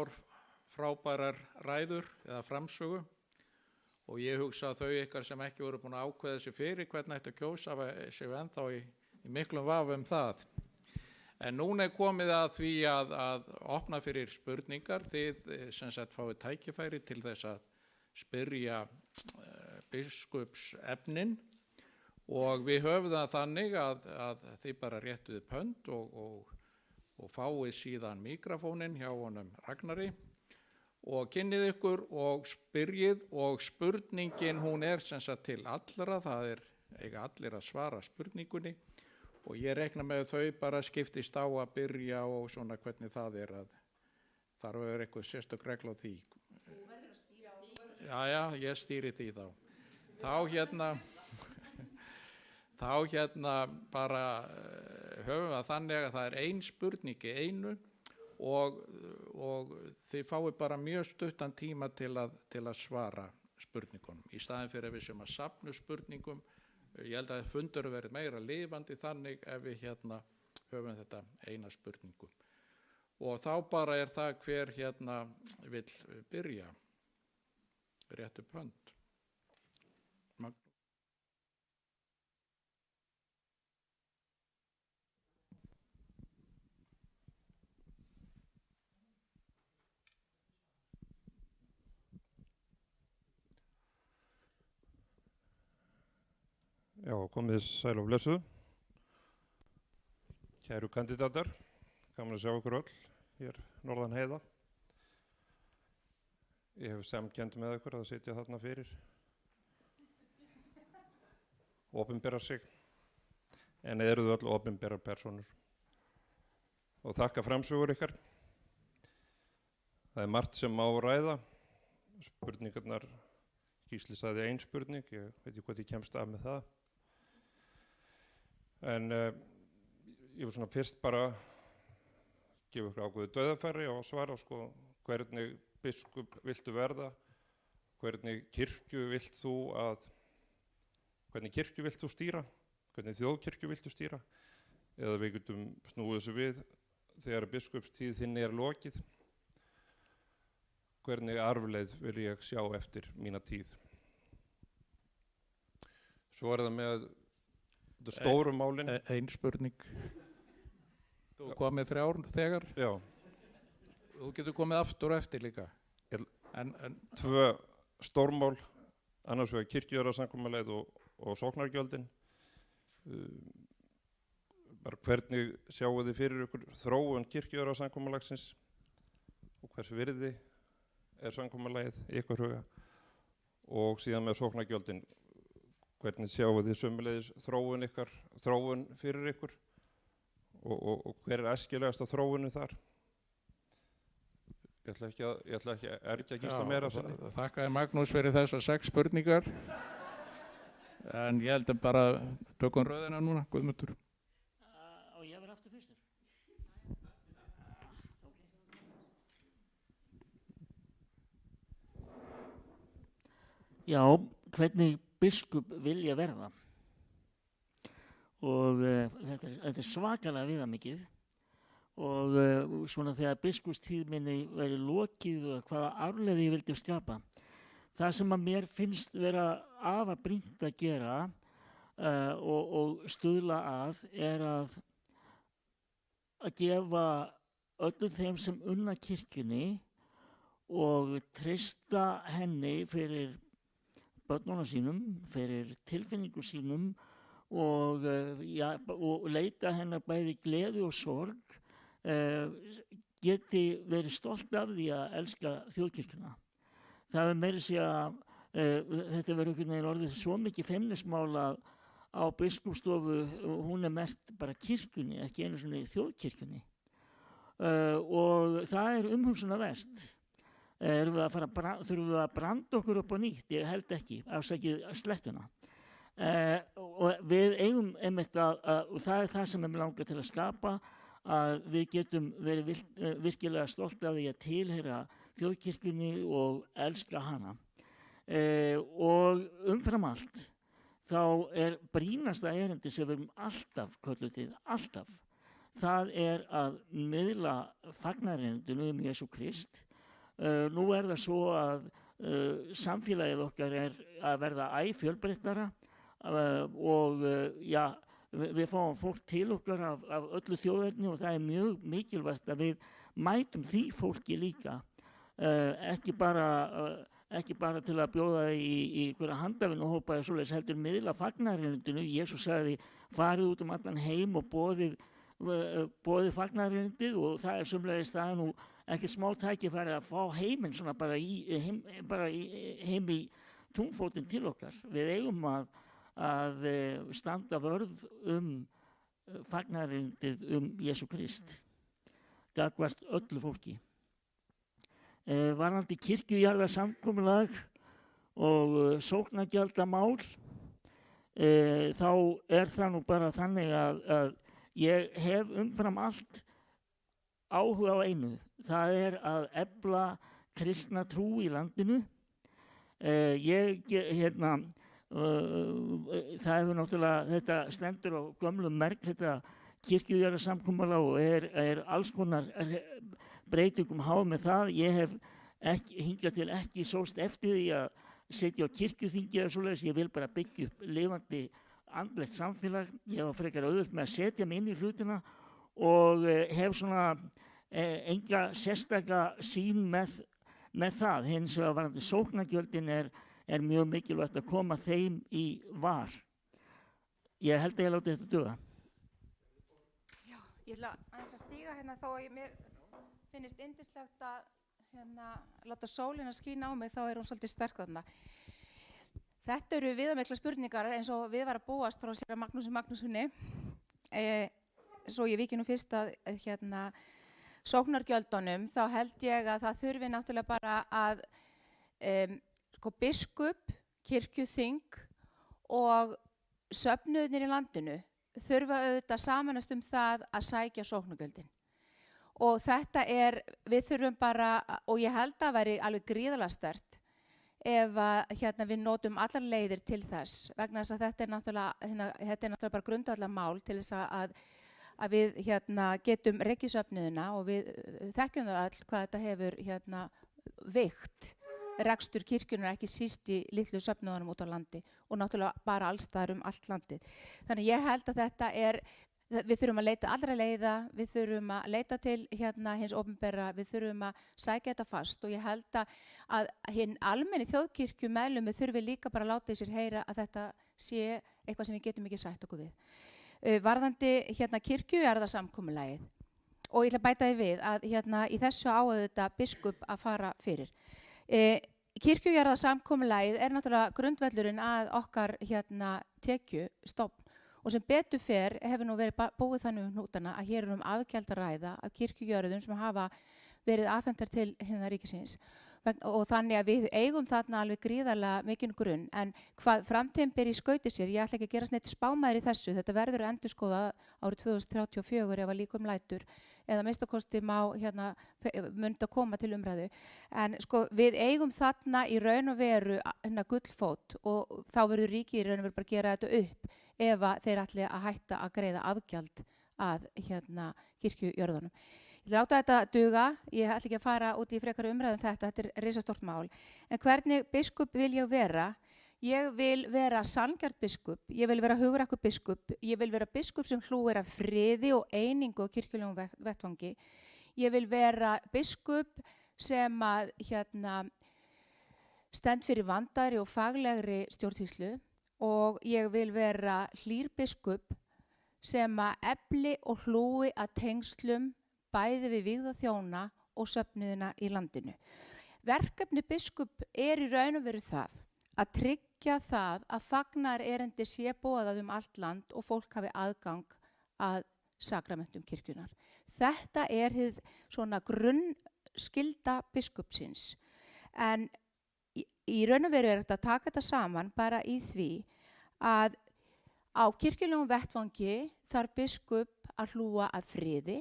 frábærar ræður eða framsögu og ég hugsa að þau ykkar sem ekki voru búin að ákveða sig fyrir hvernig ættu að kjósa séu ennþá í miklum vafa það. En núna er komið að því að opna fyrir spurningar. Þið sem sagt fáið tækifæri til þess að spyrja biskupsefnin og við höfum það þannig að þið bara réttuðu pönd og fáið síðan mikrofóninn hjá honum Ragnari og kynnið ykkur og spyrjið og spurningin hún er sem sagt til allra, það eiga allir að svara spurningunni og ég rekna með þau bara skiptist á að byrja og svona hvernig það er að þarf að vera eitthvað sérstök regla á því. Þú verður að stýra því. Já, ég stýri því þá. Þá þá bara höfum við það þannig að það er ein spurning í einu og þið fáið bara mjög stuttan tíma til að svara spurningunum. Í staðinn fyrir að við sem að safna spurningum, ég held að fundur verið meira lifandi þannig ef við höfum þetta eina spurningu. Og þá bara er það hver vill byrja. Rétt upp hönd. Já, komið sæl og blessuð. Kæru kandidatar, gaman að sjá ykkur öll hér norðan heiða. Ég hef samkennd með ykkur að sitja þarna fyrir. Opinbera sig, en eruð öll opinberar persónur. Og þakka framsögur ykkar. Það er margt sem má ræða. Spurningarnar, Gísli sagði ein spurning, ég veit ekki hvað ég kemst af með það. En ég var svona fyrst bara að gefa ykkur ákveðið dauðafæri og svara hvernig biskup viltu verða, hvernig kirkju vilt þú stýra, hvernig þjóðkirkju viltu stýra, eða við getum snúið þessu við þegar biskupstíð þinni er lokið, hvernig arfleið vil ég sjá eftir mína tíð. Svo er það með stóru málin. Ein spurning. Þú komið 3 þegar? Já. Þú getur komið aftur og eftir líka. En 2 stórmál, annars vegar kirkjujarðarsamkomulagið og sóknargjöldin. Bara hvernig sjáu þið fyrir ykkur þróun kirkjujarðarsamkomulagsins og hvers virði er samkomulagið í ykkur huga, og síðan með sóknargjöldin. Hvernig sjáu þið sömuleiðis þróun fyrir ykkur og hver er æskilegasta þróunin þar? Ég ætla ekki að ergja Gísla meira. Þakka þér Magnús fyrir þessar 6 spurningar. En ég held að bara tökum röðina núna, Guðmundur. Og ég verð aftur fyrstur. Já, hvernig biskup vilja verða, og þetta er svakalega viðamikið, og svona þegar biskupstíð minni verið lokið og hvaða arfleið ég vildi skapa. Það sem að mér finnst vera afar brýnt að gera og stuðla að er að gefa öllum þeim sem unna kirkjunni og treysta henni fyrir börnunum sínum, fyrir tilfinningum sínum og leita hennar bæði gleði og sorg, geti verið stolt af því að elska þjóðkirkjuna. Það er meira að segja þetta verður einhvern veginn orðið svo mikið feimnismál að á biskupsstofu hún er merkt bara kirkjunni, ekki einu sinni þjóðkirkjunni. Og það er umhugsunarvert. Þurfum við að branda okkur upp á nýtt? Ég held ekki, afsakið slettuna. Og við eigum einmitt og það er það sem við langar til að skapa, að við getum verið virkilega stolt af því að tilheyra þjóðkirkjunni og elska hana. Og umfram allt, þá er brýnasta erindi sem við erum alltaf kölluð, alltaf. Það er að miðla fagnaerindinu Jesú Krist. Nú er það svo að samfélagið okkar er að verða æ fjölbreyttara og við fáum fólk til okkar af öllu þjóðerni og það er mjög mikilvægt að við mætum því fólki líka. Ekki bara til að bjóða í einhverja handavinnuhópa eða svoleiðis, heldur miðla fagnaerindinu. Jesús sagði farið út allan heim og boðið fagnaerindið, og það er sömuleiðis það nú ekki smá tækifæri að fá heiminn svona bara heim í túnfótinn til okkar. Við eigum að standa vörð fagnaerindið Jesú Krist gagnvart öllu fólki. Varðandi kirkjujarðarsamkomulag og sóknargjaldamál, þá er það nú bara þannig að ég hef umfram allt áhuga á einu. Það er að efla kristna trú í landinu. Það hefur náttúrulega, þetta stendur á gömlum merk, þetta kirkjujarðarsamkomulag og er alls konar breytingum háð með það. Ég hef hingað til ekki sóst eftir því að setja á kirkjuþingi eða svoleiðis. Ég vil bara byggja upp lifandi andlegt samfélag. Ég var frekar auðvelt með að setja mig inn í hlutina og hef svona enga sérstaka sýn með það. Hins vegar varðandi sóknargjöldin er mjög mikilvægt að koma þeim í var. Ég held að ég láti þetta duga. Já, ég ætla aðeins að stíga hérna þó að mér finnist yndislegt að láta sólina skína á mig, þá er hún svolítið sterk þarna. Þetta eru viðamiklar spurningar eins og við var að búast frá sér að Magnúsi. Svo ég víki nú fyrst að sóknargjöldunum, þá held ég að það þurfi náttúrulega bara að biskup, kirkjuþing og söfnuðirnir í landinu þurfa auðvitað sameinast það að sækja sóknargjöldin. Og þetta við þurfum bara, og ég held að væri alveg gríðarlega sterkt ef við notum allar leiðir til þess, vegna þess að þetta er náttúrulega bara grundvallarmál til þess að við getum rekið söfnuðina og við þekkjum það öll hvað þetta hefur veikt rekstur kirkjunnar, ekki síst í litlu söfnuðunum út á landi og náttúrulega bara alls staðar allt landið. Þannig ég held að þetta við þurfum að leita allra leiða, við þurfum að leita til hins opinbera, við þurfum að sækja þetta fast og ég held að hinn almenni þjóðkirkju meðlumi þurfi líka bara að láta í sér heyra að þetta sé eitthvað sem við getum ekki sætt okkur við. Varðandi kirkjujarðarsamkomulagið og ég ætla að bæta því við að í þessu á þetta biskup að fara fyrir. Kirkjujarðarsamkomulagið er náttúrulega grundvöllurinn að okkar tekjustofn. Og sem betur fer hefur nú verið búið þannig hnútana að hér afgjald að ræða af kirkjujörðum sem hafa verið afhentar til ríkisins. Og þannig að við eigum þarna alveg gríðarlega mikinn grunn. En hvað framtíðin ber í skauti sér, ég ætla ekki að gera neitt spámaður í þessu. Þetta verður endurskoðað árið 2034 ef að líkum lætur. Eða minnstakosti mun að koma til umræðu. En við eigum þarna í raun og veru gullfót og þá verður ríkið í raun og veru bara að gera þetta upp ef þeir ætli að hætta að greiða afgjald að kirkjujörðunum. Ég láta þetta duga, ég ætla ekki að fara út í frekari umræðum þetta er risastórt mál. En hvernig biskup vil ég vera? Ég vil vera sanngjarn biskup, ég vil vera hugrakkur biskup, ég vil vera biskup sem hlúir af friði og einingu og kirkjulegum vettvangi. Ég vil vera biskup sem stend fyrir vandaðri og faglegri stjórnsýslu og ég vil vera hlýr biskup sem efli og hlúi að tengslum bæði við vígða þjóna og söfnuðina í landinu. Verkefni biskup í raun og veru það að tryggja það að fagnaðarerindi sé boðað allt land og fólk hafi aðgang að sakramentum kirkjunnar. Þetta hið svona grunnskylda biskupsins. En í raun og veru þetta að taka þetta saman bara í því að á kirkjulegum vettvangi þarf biskup að hlúa að friði,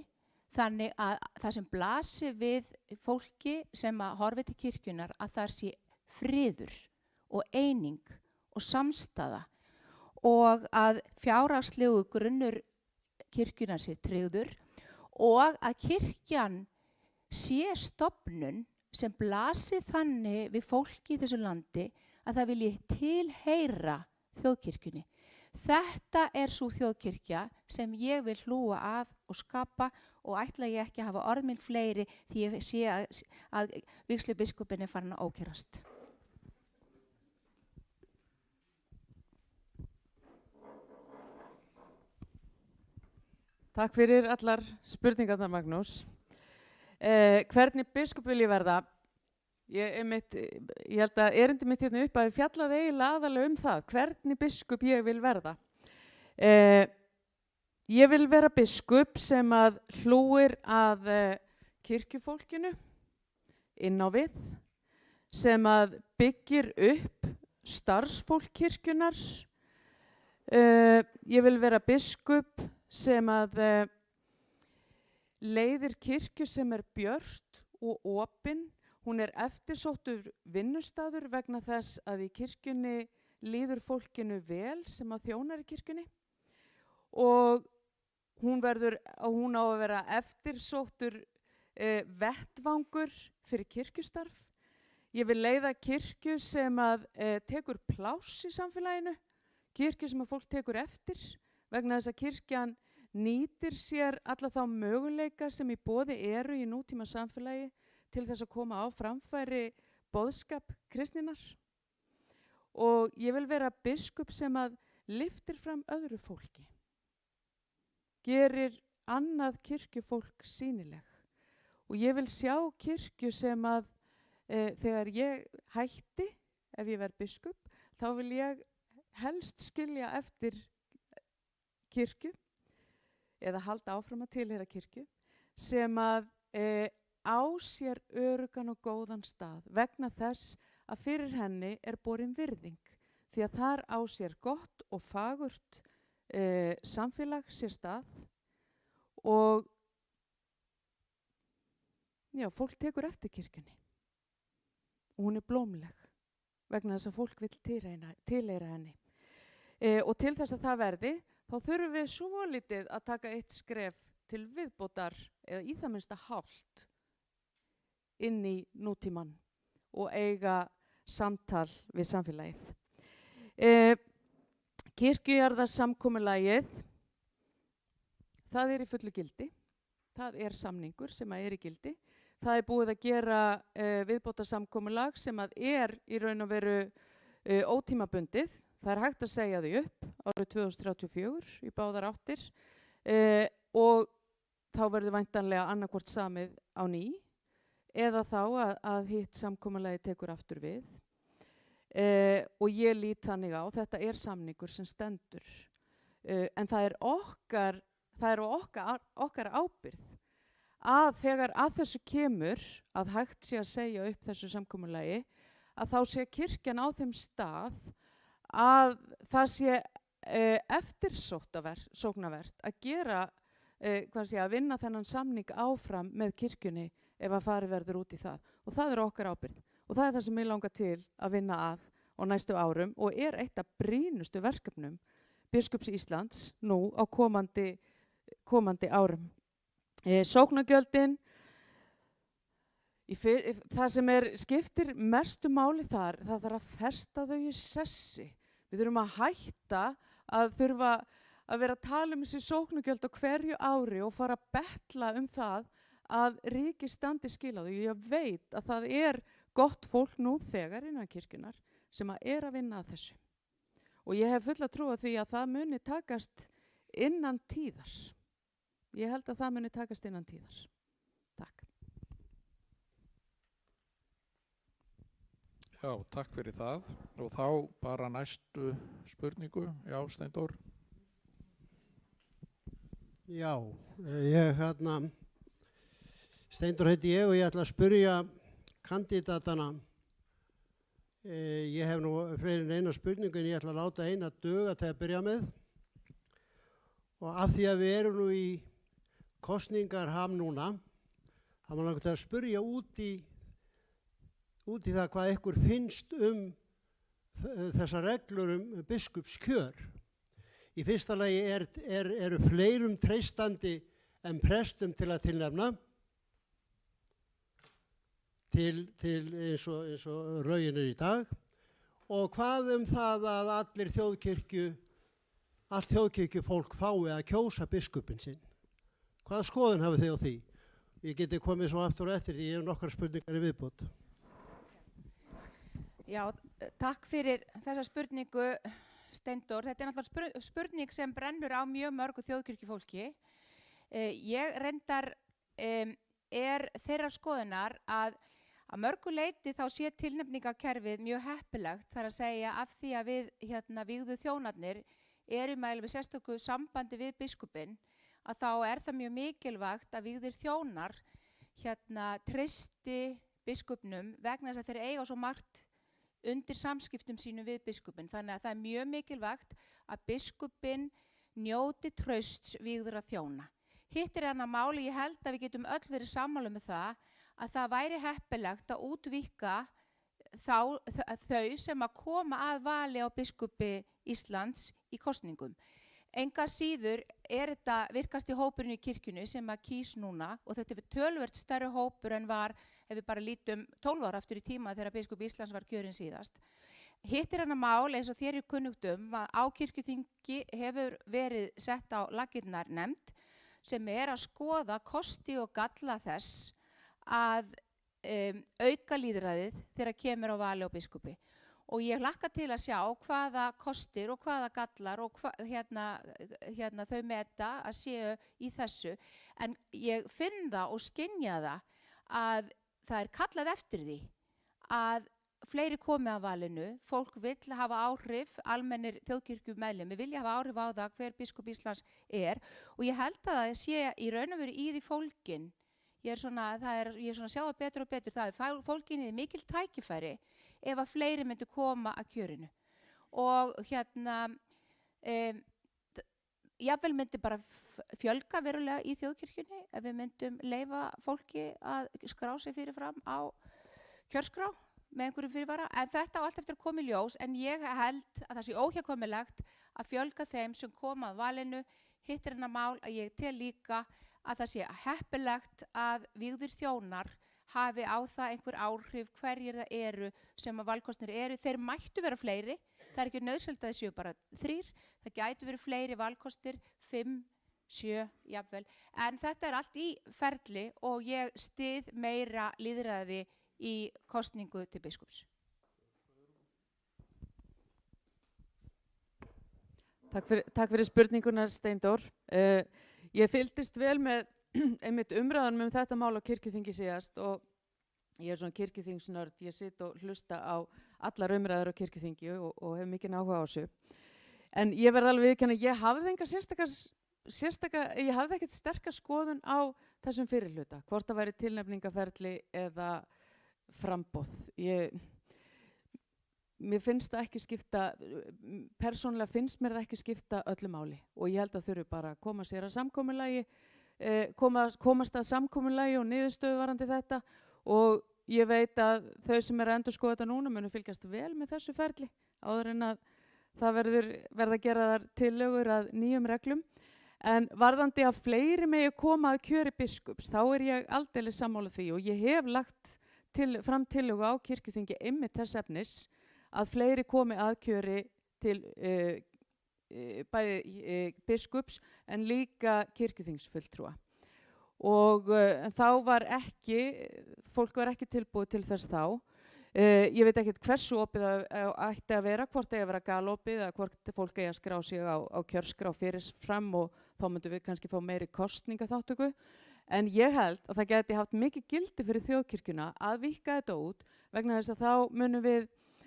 þannig að það sem blasir við fólki sem horfi til kirkjunnar að það sé friður og eining og samstaða og að fjárhagslegu grunnur kirkjunnar sé tryggður og að kirkjan sé stofnun sem blasir þannig við fólki í þessu landi að það vilji tilheyra þjóðkirkjunni. Þetta sú þjóðkirkja sem ég vil hlúa að og skapa og ætla ég ekki að hafa orð minn fleiri því ég sé að vígslubiskupinn farin að ókærast. Takk fyrir allar spurningarnar, Magnús. Hvernig biskup vil ég verða? Ég held að erindi mitt hérna upp að við fjallaði eiginlega aðalega það, hvernig biskup ég vil verða. Ég vil vera biskup sem að hlúir að kirkjufólkinu inn á við, sem að byggir upp starfsfólk kirkjunar, Ég vil vera biskup sem að leiðir kirkju sem björt og opin. Hún eftirsóttur vinnustaður vegna þess að í kirkjunni líður fólkinu vel sem að þjónar í kirkjunni og hún á að vera eftirsóttur vettvangur fyrir kirkjustarf. Ég vil leiða kirkju sem að tekur pláss í samfélaginu, kirkju sem að fólk tekur eftir vegna þess að kirkjan nýtir sér alla þá möguleika sem í boði eru í nútíma samfélagi til þess að koma á framfæri boðskap kristninnar. Og ég vil vera biskup sem að lyftir fram öðru fólki, gerir annað kirkjufólk sýnileg. Og ég vil sjá kirkju sem að þegar ég hætti, ef ég verð biskup, þá vil ég helst skilja eftir kirkju eða halda áfram að tilheyra kirkju sem að á sér öruggan og góðan stað vegna þess að fyrir henni borin virðing því að þar á sér gott og fagurt samfélag sér stað og já, fólk tekur eftir kirkjunni og hún blómleg vegna þess að fólk vill tilheyra henni. Og til þess að það verði, þá þurfum við svolítið að taka eitt skref til viðbótar eða í það minnsta hálft inn í nútímann og eiga samtal við samfélagið. Kirkjujarðarsamkomulagið, það í fullu gildi. Það samningur sem í gildi. Það búið að gera viðbótarsamkomulag sem í raun og veru ótímabundið. Það hægt að segja því upp árið 2034 í báðar áttir og þá verður væntanlega annarkvort samið á ný eða þá að hitt samkomulagi tekur aftur við. Og ég lít þannig á, þetta samningur sem stendur. En það okkar ábyrgð að þegar að þessu kemur að hægt sé að segja upp þessu samkomulagi að þá sé kirkjan á þeim stað að það sé eftirsóknarvert að gera, að vinna þennan samning áfram með kirkjunni ef að farið verður út í það. Og það okkar ábyrgð. Og það það sem ég langar til að vinna að á næstu árum og eitt af brýnustu verkefnum Biskups Íslands nú á komandi árum. Sóknargjöldin, það sem skiptir mestu máli þar, það þarf að festa þau í sessi. Við þurfum að hætta að þurfa að vera að tala þessi sóknargjöld á hverju ári og fara að betla það að ríkið standi skil á þau. Ég veit að það gott fólk nú þegar innan kirkjunar sem að vinna að þessu. Og ég hef fulla trú á því að það muni takast innan tíðar. Ég held að það muni takast innan tíðar. Takk. Já, takk fyrir það. Og þá bara næstu spurningu. Já, Steindór. Já, Steindór heiti ég og ég ætla að spyrja kandidatana. Ég hef nú fleiri en eina spurningu en ég ætla að láta eina duga til að byrja með. Og af því að við erum nú í kosningarham núna, það var náttúrulega að spyrja út í það hvað ykkur finnst þessar reglur biskupskjör. Í fyrsta lagi eru fleirum treystandi en prestum til að tilnefna til eins og lögin í dag og hvað það að allt þjóðkirkjufólk fái að kjósa biskupinn sinn. Hvaða skoðun hafið þið á því? Ég geti komið svo aftur og eftir því ég hef nokkrar spurningar í viðbót. Já, takk fyrir þessa spurningu, Steindór. Þetta náttúrulega spurning sem brennur á mjög mörgu þjóðkirkjufólki. Ég reyndar þeirrar skoðunar að mörgu leyti þá sé tilnefningakerfið mjög heppilegt, þar að segja af því að við vígðu þjónarnir erum við sérstöku sambandi við biskupinn, að þá það mjög mikilvægt að vígðir þjónar treysti biskupnum vegna þess að þeir eiga svo margt undir samskiptum sínum við biskupinn. Þannig að það er mjög mikilvægt að biskupinn njóti trausts vígðra þjóna. Hitt er annað máli, ég held að við getum öll verið sammála með að það væri heppilegt að útvíkka þau sem að koma að vali á biskupi Íslands í kosningum. Enga síður er þetta virkasti hópurinn í kirkjunni sem að kýs núna og þetta er töluvert stærri hópur en var ef við bara lítum 12 ára aftur í tíma þegar biskup Íslands var kjörinn síðast. Hitt er annað mál eins og þér er kunnugt að á kirkjuþingi hefur verið sett á laggirnar nefnd sem er að skoða kosti og galla þess að auka lýðræðið þegar kemur á vali á biskupi. Og ég hlakka til að sjá hvaða kostir og hvaða gallar og þau meta að séu í þessu. En ég finn það og skynja það að það er kallað eftir því að fleiri komi að valinu. Fólk vill hafa áhrif, almennir þjóðkirkjumeðlimir vilja hafa áhrif á það hver biskup Íslands er. Og ég held að það sé í raun og veru í því fólgin. Ég er svona að sjá það betur og betur. Það er fólkinni mikil tækifæri ef að fleiri myndu koma að kjörinu. Og jafnvel myndi bara fjölga verulega í þjóðkirkjunni ef við myndum leyfa fólki að skrá sig fyrirfram á kjörskrá með einhverjum fyrirvara. En þetta á allt eftir að koma í ljós, en ég held að það sé óhjákvæmilegt að fjölga þeim sem koma að valinu. Hitt er annað mál að ég tel líka að það sé heppilegt að vígðir þjónar hafi á það einhver áhrif hverjir það eru sem að valkosnir eru. Þeir mættu vera fleiri, það er ekki nauðsynlegt að þeir séu bara 3, það gætu verið fleiri valkostir, 5, 7, jafnvel. En þetta er allt í ferli og ég styð meira lýðræði í kosningu til biskups. Takk fyrir spurninguna, Steindór. Ég fylgdist vel með einmitt umræðanum þetta mál á kirkjuþingi síðast og ég er svona kirkjuþingsnörd, ég sitt og hlusta á allar umræður á kirkjuþingi og hef mikinn áhuga á þessu. En ég verð alveg viðurkenna, ég hafði enga ég hafði ekkert sterka skoðun á þessum fyrirhluta, hvort það væri tilnefningaferli eða framboð. Mér finnst það ekki skipta, persónulega finnst mér það ekki skipta öllu máli og ég held að þurfi bara að koma sér að samkomulagi, komast að samkomulagi og niðurstöðu varðandi þetta og ég veit að þau sem eru að endurskoða þetta núna munu fylgjast vel með þessu ferli áður en að það verða að gera þar tillögur að nýjum reglum. En varðandi að fleiri megi koma að kjöri biskups, þá er ég aldeilis sammála því og ég hef lagt fram tillögu á kirkjuþingi einmitt þess efnis að fleiri komi að kjöri til bæði biskups en líka kirkjuþingsfulltrúa. Og þá fólk var ekki tilbúið til þess þá. Ég veit ekkert hversu opið ætti að vera, hvort það eigi að vera galopið eða hvort fólk eigi að skrá sig á kjörskrá fyrir fram og þá myndum við kannski fá meiri kosningaþátttöku. En ég held að það geti haft mikið gildi fyrir þjóðkirkjuna að víkka þetta út vegna þess að þá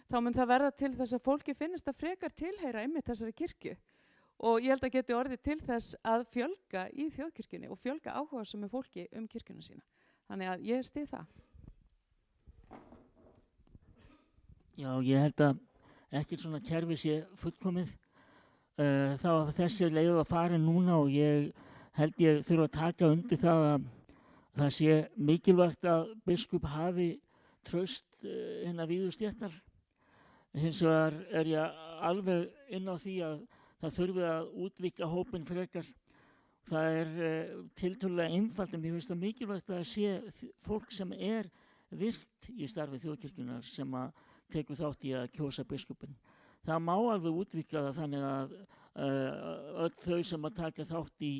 mun það verða til þess að fólki finnist að frekar tilheyra einmitt þessari kirkju og ég held að geti orðið til þess að fjölga í þjóðkirkjunni og fjölga áhugasömu fólki kirkjuna sína. Þannig að ég styð það. Já, ég held að ekkert svona kerfi sé fullkomið. Þá þessi leið að fara núna og ég held ég þurfa að taka undir það að það sé mikilvægt að biskup hafi traust hinna vígðustéttar. Hins vegar er ég alveg inn á því að það þurfi að útvíkka hópinn frekar. Það er tiltölulega einfalt en mér finnst það mikilvægt að sé fólk sem er virkt í starfi þjóðkirkjunnar sem að tekur þátt í að kjósa biskupinn. Það má alveg útvíkka það þannig að öll þau sem að taka þátt í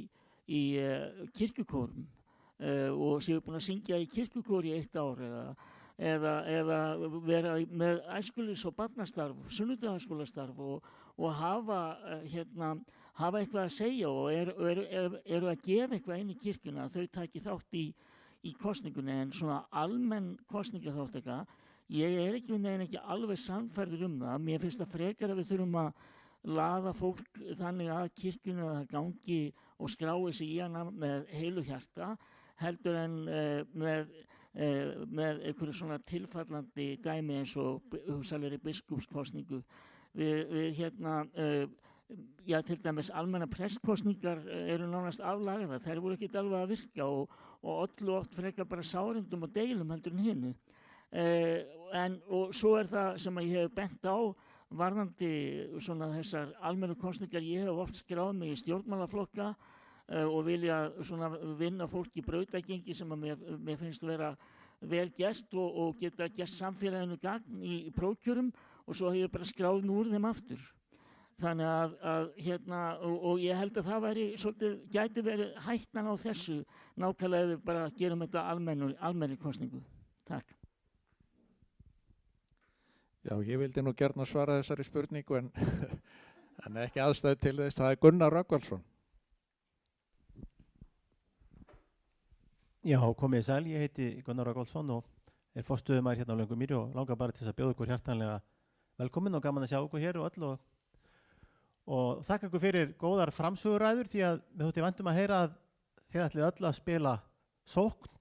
kirkjukórum og séu búin að syngja í kirkjukóri í 1 ár eða vera með æskulis- og barnastarf, sunnudagaskólastarf og hafa eitthvað að segja og eru að gefa eitthvað inn í kirkjuna að þau taki þátt í kosningunni en svona almenn kosningaþáttaka. Ég er ekki alveg sannfærður það. Mér finnst það frekar að við þurfum að laða fólk þannig að kirkjunni að það gangi og skrái sig í hana með heilu hjarta heldur en með með einhverju svona tilfallandi dæmi eins og hugsanlegri biskupskosningu. Við já, til dæmis almenna prestkosningar eru nánast aflagðar, þær voru ekki alveg að virka og ollu oft frekar bara sárindum og deilum heldur en hinu. Og svo það sem ég hef bent á varðandi svona þessar almennu kosningar. Ég hef oft skráð mig í stjórnmálaflokka og vilja svona vinna fólk í brautagengi sem að mér finnst vera vel gert og geta gert samfélaginu gagn í prófkjörum, og svo hef ég bara skráð mig úr þeim aftur. Þannig að og ég held að það gæti verið hættan á þessu nákvæmlega ef við bara gerum þetta almenni kosningu. Takk. Já, ég vildi nú gjarna svara þessari spurningu en ekki aðstæðu til þess. Það Gunnar Rögnvaldsson. Já, komið sæl, ég heiti Gunnar Rögnvaldsson og forstöðumaður hérna á Löngumýri og langar bara til þess að bjóða ykkur hjartanlega velkomin og gaman að sjá ykkur hér og öll og þakka ykkur fyrir góðar framsöguræður, því að við þótti væntum að heyra að þið ætlið öll að spila sókn,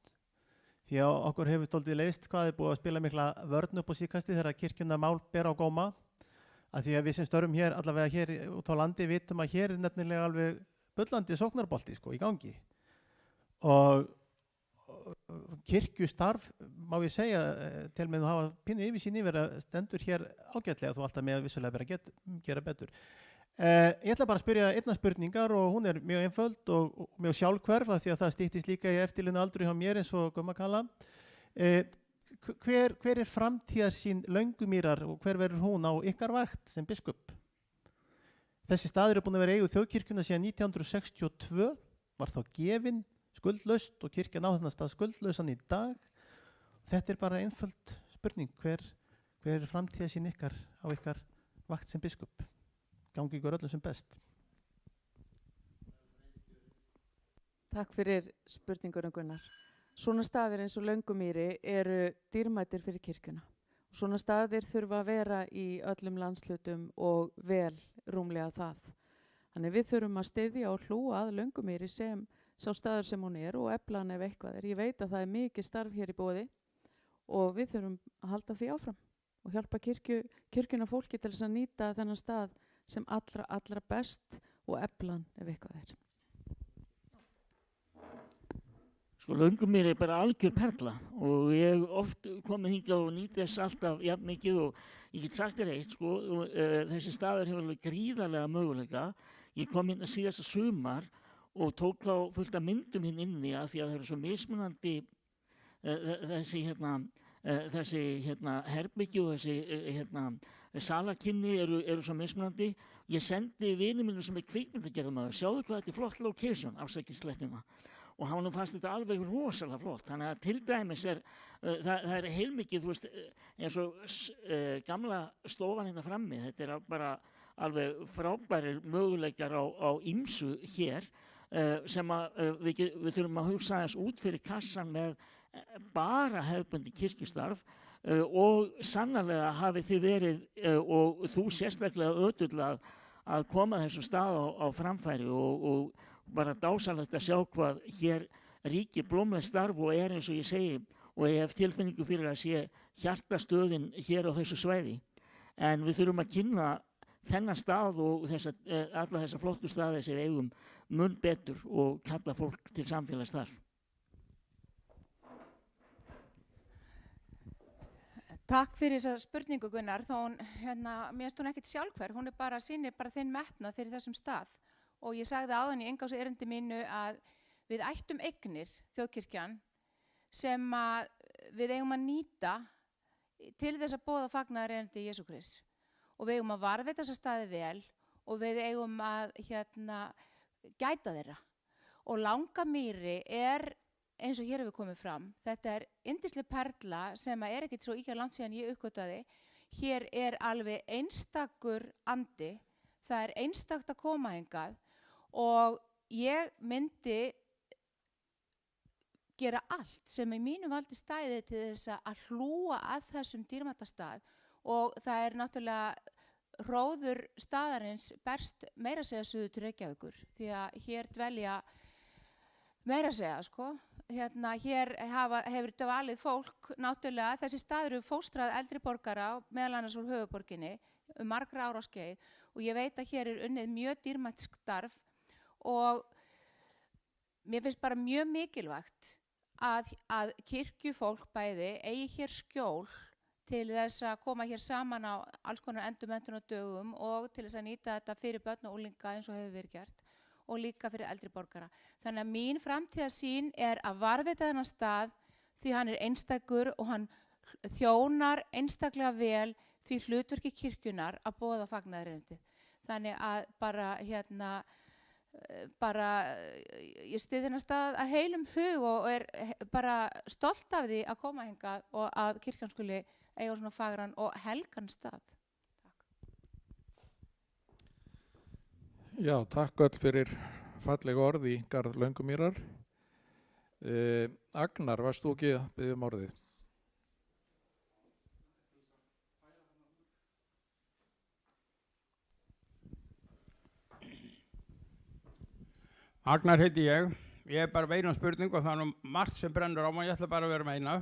því að okkur hefur dálítið leyst hvað búið að spila mikla vörn upp á síðkasti þegar kirkjunnar mál ber á góma, að því að við sem störum hér allavega hér út á landi vitum að hér nefnilega alveg bullandi sóknarbolti í gangi og kirkjustarf má ég segja til með að hafa pínu yfirsýn yfir að stendur hér ágætlega, þó alltaf með að vissulega vera gera betur. Ég ætla bara að spyrja einna spurningar og hún er mjög einföld og mjög sjálfhverf, því að það styttist líka í eftirlinu aldri hjá mér eins og Gumma kalla. Hver framtíðarsýn Löngumýrar og hver verður hún á ykkar vakt sem biskup? Þessi staður búin að vera eigu þjóðkirkjuna síðan 1962, var þá gefin skuldlaust og kirkjan á þennan stað skuldlausan í dag. Þetta bara einföld spurning, hver framtíðarsýn ykkar á ykkar vakt sem biskup? Gangi ykkur öllum sem best. Takk fyrir spurningunum, Gunnar. Svona staðir eins og Löngumýri eru dýrmætir fyrir kirkjuna. Svona staðir þurfa að vera í öllum landshlutum og vel rúmlega það. Þannig við þurfum að styðja og hlúa að Löngumýri sem sá staður sem hún er og efla hann ef eitthvað er. Ég veit að það er mikið starf hér í boði og við þurfum að halda því áfram og hjálpa kirkjuna fólki til þess að nýta þennan stað sem allra best og eflan ef eitthvað er. Löngumýri bara algjör perla og ég hef oft komið hingað og nýti þess alltaf jafn mikið og ég get sagt þér eitt, þessi staður hefur alveg gríðarlega möguleika. Ég kom hérna síðasta sumar og tók þá fullt af myndum inni af því að það eru svo mismunandi þessi herbyggju og þessi salakynni eru svo mismunandi. Ég sendi vini mínu sem kvikmyndagerðarmaður, sjáðu hvað þetta er flott location, afsakið og hann fannst þetta alveg rosalega flott. Þannig að til dæmis það er heilmikið, þú veist, eins og gamla stofan hérna frammi, þetta bara alveg frábærir möguleikar á ýmsu hér sem við þurfum að hugsa aðeins út fyrir kassan með bara hefðbundi kirkjustarf og sannarlega hafið þið verið og þú sérstaklega ötull að koma þessum stað á framfæri og bara dásalegt að sjá hvað hér ríkir blómlegt starf og eins og ég segi og ég hef tilfinningu fyrir að sé hjartastöðin hér á þessu svæði. En við þurfum að kynna þennan stað og alla þessa flottu staði sem við eigum mun betur og kalla fólk til samfélags þar. Takk fyrir þessa spurningu, Gunnar. Þó mér finnst hún ekkert sjálfhverf, hún sýnir bara þinn metnað fyrir þessum stað. Og ég sagði áðan í inngangserindi mínu að við ættum eignir, þjóðkirkjan, sem við eigum að nýta til þess að boða fagnaðarerindi Jesú Krists. Og við eigum að varðveita þessa staði vel og við eigum að gæta þeirra. Og Langamýri eins og hér hefur komið fram, þetta yndisleg perla sem ekkert svo ýkja langt síðan ég uppgötaði. Hér alveg einstakur andi, það einstakt að koma hingað og ég myndi gera allt sem í mínu valdi stæði til þess að hlúa að þessum dýrmætastað og það náttúrulega hróður staðarins berst meira að segja suður til Reykjavíkur því að hér dvelja meira að segja, sko. Hér hefur dvalið fólk, náttúrulega, þessi staður hefur fóstrað eldri borgara, meðal annars úr höfuðborginni, margra ára skeið og ég veit að hér unnið mjög dýrmætt starf og mér finnst bara mjög mikilvægt að kirkjufólk bæði eigi hér skjól til þess að koma hér saman á alls konar endurmenntunardögum og til þess að nýta þetta fyrir börn og unglinga eins og hefur verið gert og líka fyrir eldri borgara. Þannig að mín framtíðarsýn að varðveita þennan stað því hann einstakur og hann þjónar einstaklega vel því hlutverki kirkjunar að boða fagnaðarerindið. Þannig að ég styð þennan stað að heilum hug og bara stolt af því að koma hingað og að kirkjan skuli eiga svona fagran og helgan stað. Já, takk öll fyrir falleg orð í garð Löngumýrar. Agnar, varst þú ekki að biðja orðið? Agnar heiti ég bara veina spurning og það margt sem brennur á mig, ég ætla bara að vera meina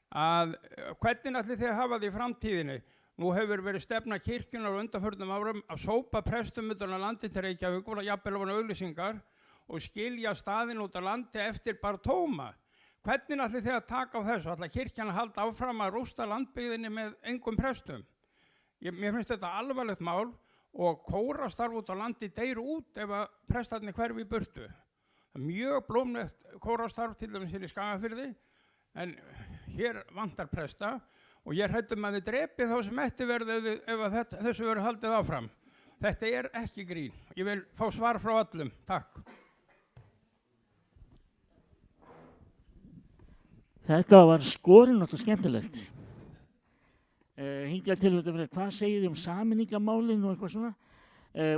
að hvernig ætli þið að hafa því í framtíðinni? Nú hefur verið stefna kirkjunar á undanförnum árum að sópa prestum utan á landi til Reykjavík og jafnvel ofan auglýsingar og skilja staðinn út á landi eftir bara tóma. Hvernig ætli þið að taka á þessu? Ætla kirkjan að halda áfram að rústa landbyggðinni með engum prestum? Mér finnst þetta alvarlegt mál og kórastarf út á landi deyr út ef að prestarnir hverfi í burtu. Það mjög blómlegt kórastarf til dæmis hér í Skagafirði en hér vantar presta og ég hræddur að þið drepi þá sem eftir verðu ef þessu verður haldið áfram. Þetta ekki grín. Ég vil fá svar frá öllum. Takk. Þetta var skorinnátt og skemmtilegt. Hingað til þetta fyrir hvað segið þið sameiningamálin og eitthvað svona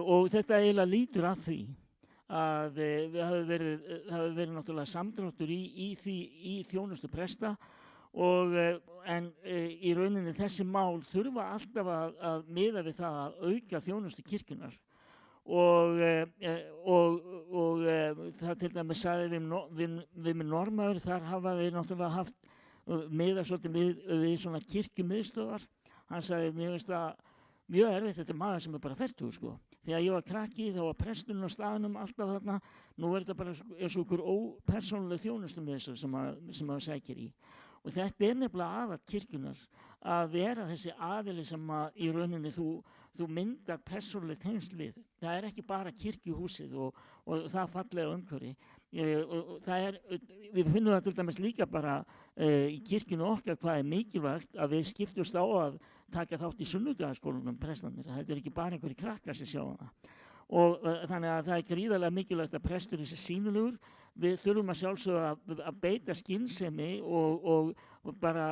og þetta eiginlega lítur að því að það hafi verið náttúrulega samdráttur í þjónustu presta og en í rauninni þessi mál þurfa alltaf að miða við það að auka þjónustu kirkjunar og það til dæmis sagði við með Normaður, þar hafa þeir náttúrulega haft miða svolítið við svona kirkjumiðstöðvar. Hann sagði, mér finnst það mjög erfitt, þetta maður sem bara fertugur, sko. Þegar ég var krakki, þá var presturinn á staðnum alltaf þarna, nú þetta bara eins og einhver ópersónuleg þjónustumiðstöð sem maður sækir í. Og þetta nefnilega aðall kirkjunar, að vera þessi aðili sem í rauninni þú myndar persónuleg tengsl við. Það ekki bara kirkjuhúsið og það fallega umhverfi. Við finnum það til dæmis líka bara í kirkjunu okkar hvað mikilvægt að við skiptumst á að taka þátt í sunnudagaskólanum prestarnir. Þetta ekki bara einhverjir krakkar sem sjá það. Og þannig að það gríðarlega mikilvægt að presturinn sé sýnilegur. Við þurfum að sjálfsögðu að beita skynsemi og bara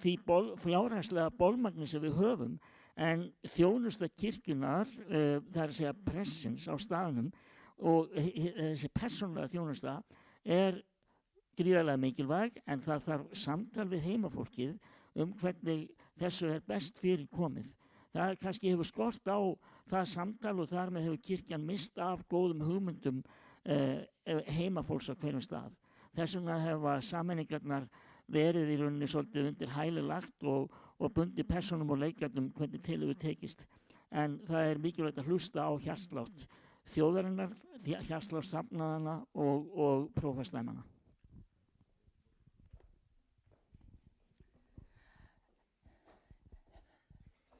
því fjárhagslega bolmagni sem við höfum. En þjónusta kirkjunar, það að segja pressins á staðnum og þessi persónulega þjónusta gríðarlega mikilvæg en það þarf samtal við heimafólkið hvernig þessu best fyrir komið. Það kannski hefur skort á það samtal og þar með hefur kirkjan mist af góðum hugmyndum heimafólks á hverjum stað. Þess vegna hefa sameiningarnar verið í rauninni svolítið undir hæli lagt og bundið persónum og leikjarnum hvernig til hefur tekist. En það mikilvægt að hlusta á hjartslátt þjóðarinnar, hjartslátt safnaðana og prófastsdæmana.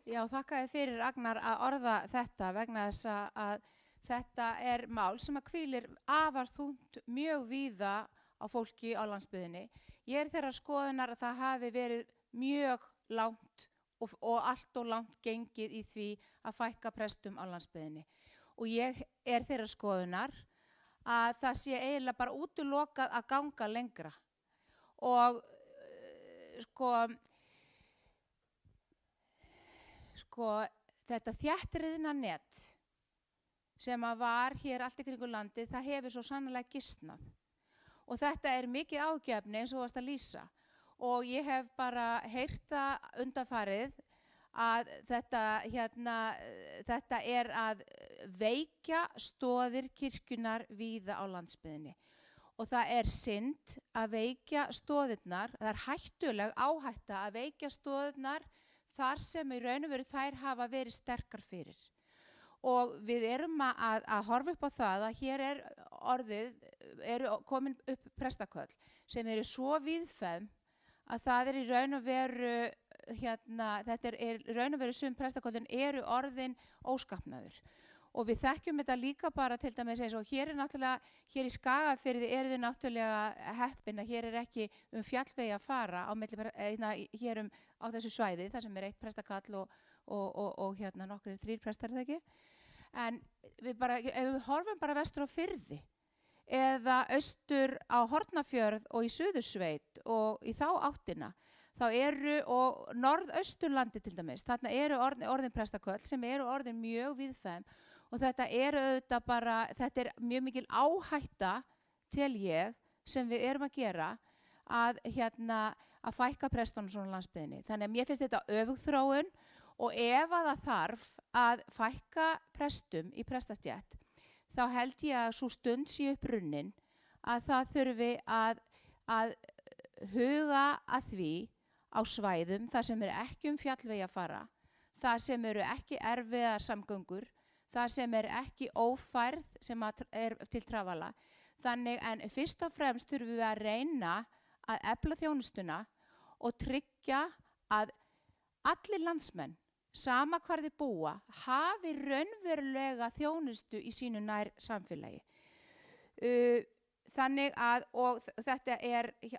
Já, þakka þér fyrir Agnar að orða þetta vegna þess að þetta mál sem hvílir afar þungt mjög víða á fólki á landsbyggðinni. Ég þeirrar skoðunar að það hafi verið mjög langt og allt og langt gengið í því að fækka prestum á landsbyggðinni. Og ég þeirrar skoðunar að það sé eiginlega bara útilokað að ganga lengra. Og þetta þéttriðna net sem var hér allt í kringum landið, það hefur svo sannarlega gisnað. Og þetta mikið ágefni eins og varst að lýsa. Og ég hef bara heyrt það undanfarið að þetta að veikja stoðir kirkjunar víða á landsbyggðinni. og það er synd að veikja stoðirnar, það er hættuleg áhætta að veikja stoðirnar þar sem í raun og veru þær hafa verið sterkar fyrir. Og við erum að horfa upp á það að hér eru komin upp prestaköll sem eru svo víðfeðm að það er í raun og veru, þetta er í raun og veru sum prestaköllin eru orðin óskapnaður. Og við þekkjum þetta líka bara til dæmis eins og hér náttúrulega, hér í Skagafirði eru þið náttúrulega heppin að hér ekki fjallvegi að fara á hér á þessu svæði, þar sem er 1 prestakall og nokkrir 3 prestar, er það ekki? En ef við horfum bara vestur á Firði eða austur á Hornafjörð og í Suðursveit og í þá áttina, þá eru, og Norðausturlandi til dæmis, þarna eru orðin prestaköll sem eru orðin mjög víðfeðm. Og þetta er mjög mikil áhætta, tel ég, sem við erum að gera að fækka prestunum svona landsbyggðinni. Þannig að mér finnst þetta öfugþróun og ef að það þarf að fækka prestum í prestastétt, þá held ég að svo stund sé upp runnin að það þurfi að huga að því á svæðum þar sem ekki fjallvegi að fara, þar sem eru ekki erfiðar samgöngur, það sem er ekki ófærð sem er til trafala. Þannig en fyrst og fremst þurfum við að reyna að efla þjónustuna og tryggja að allir landsmenn, sama hvar þeir búa, hafi raunverulega þjónustu í sínu nær samfélagi. Þannig að, og þetta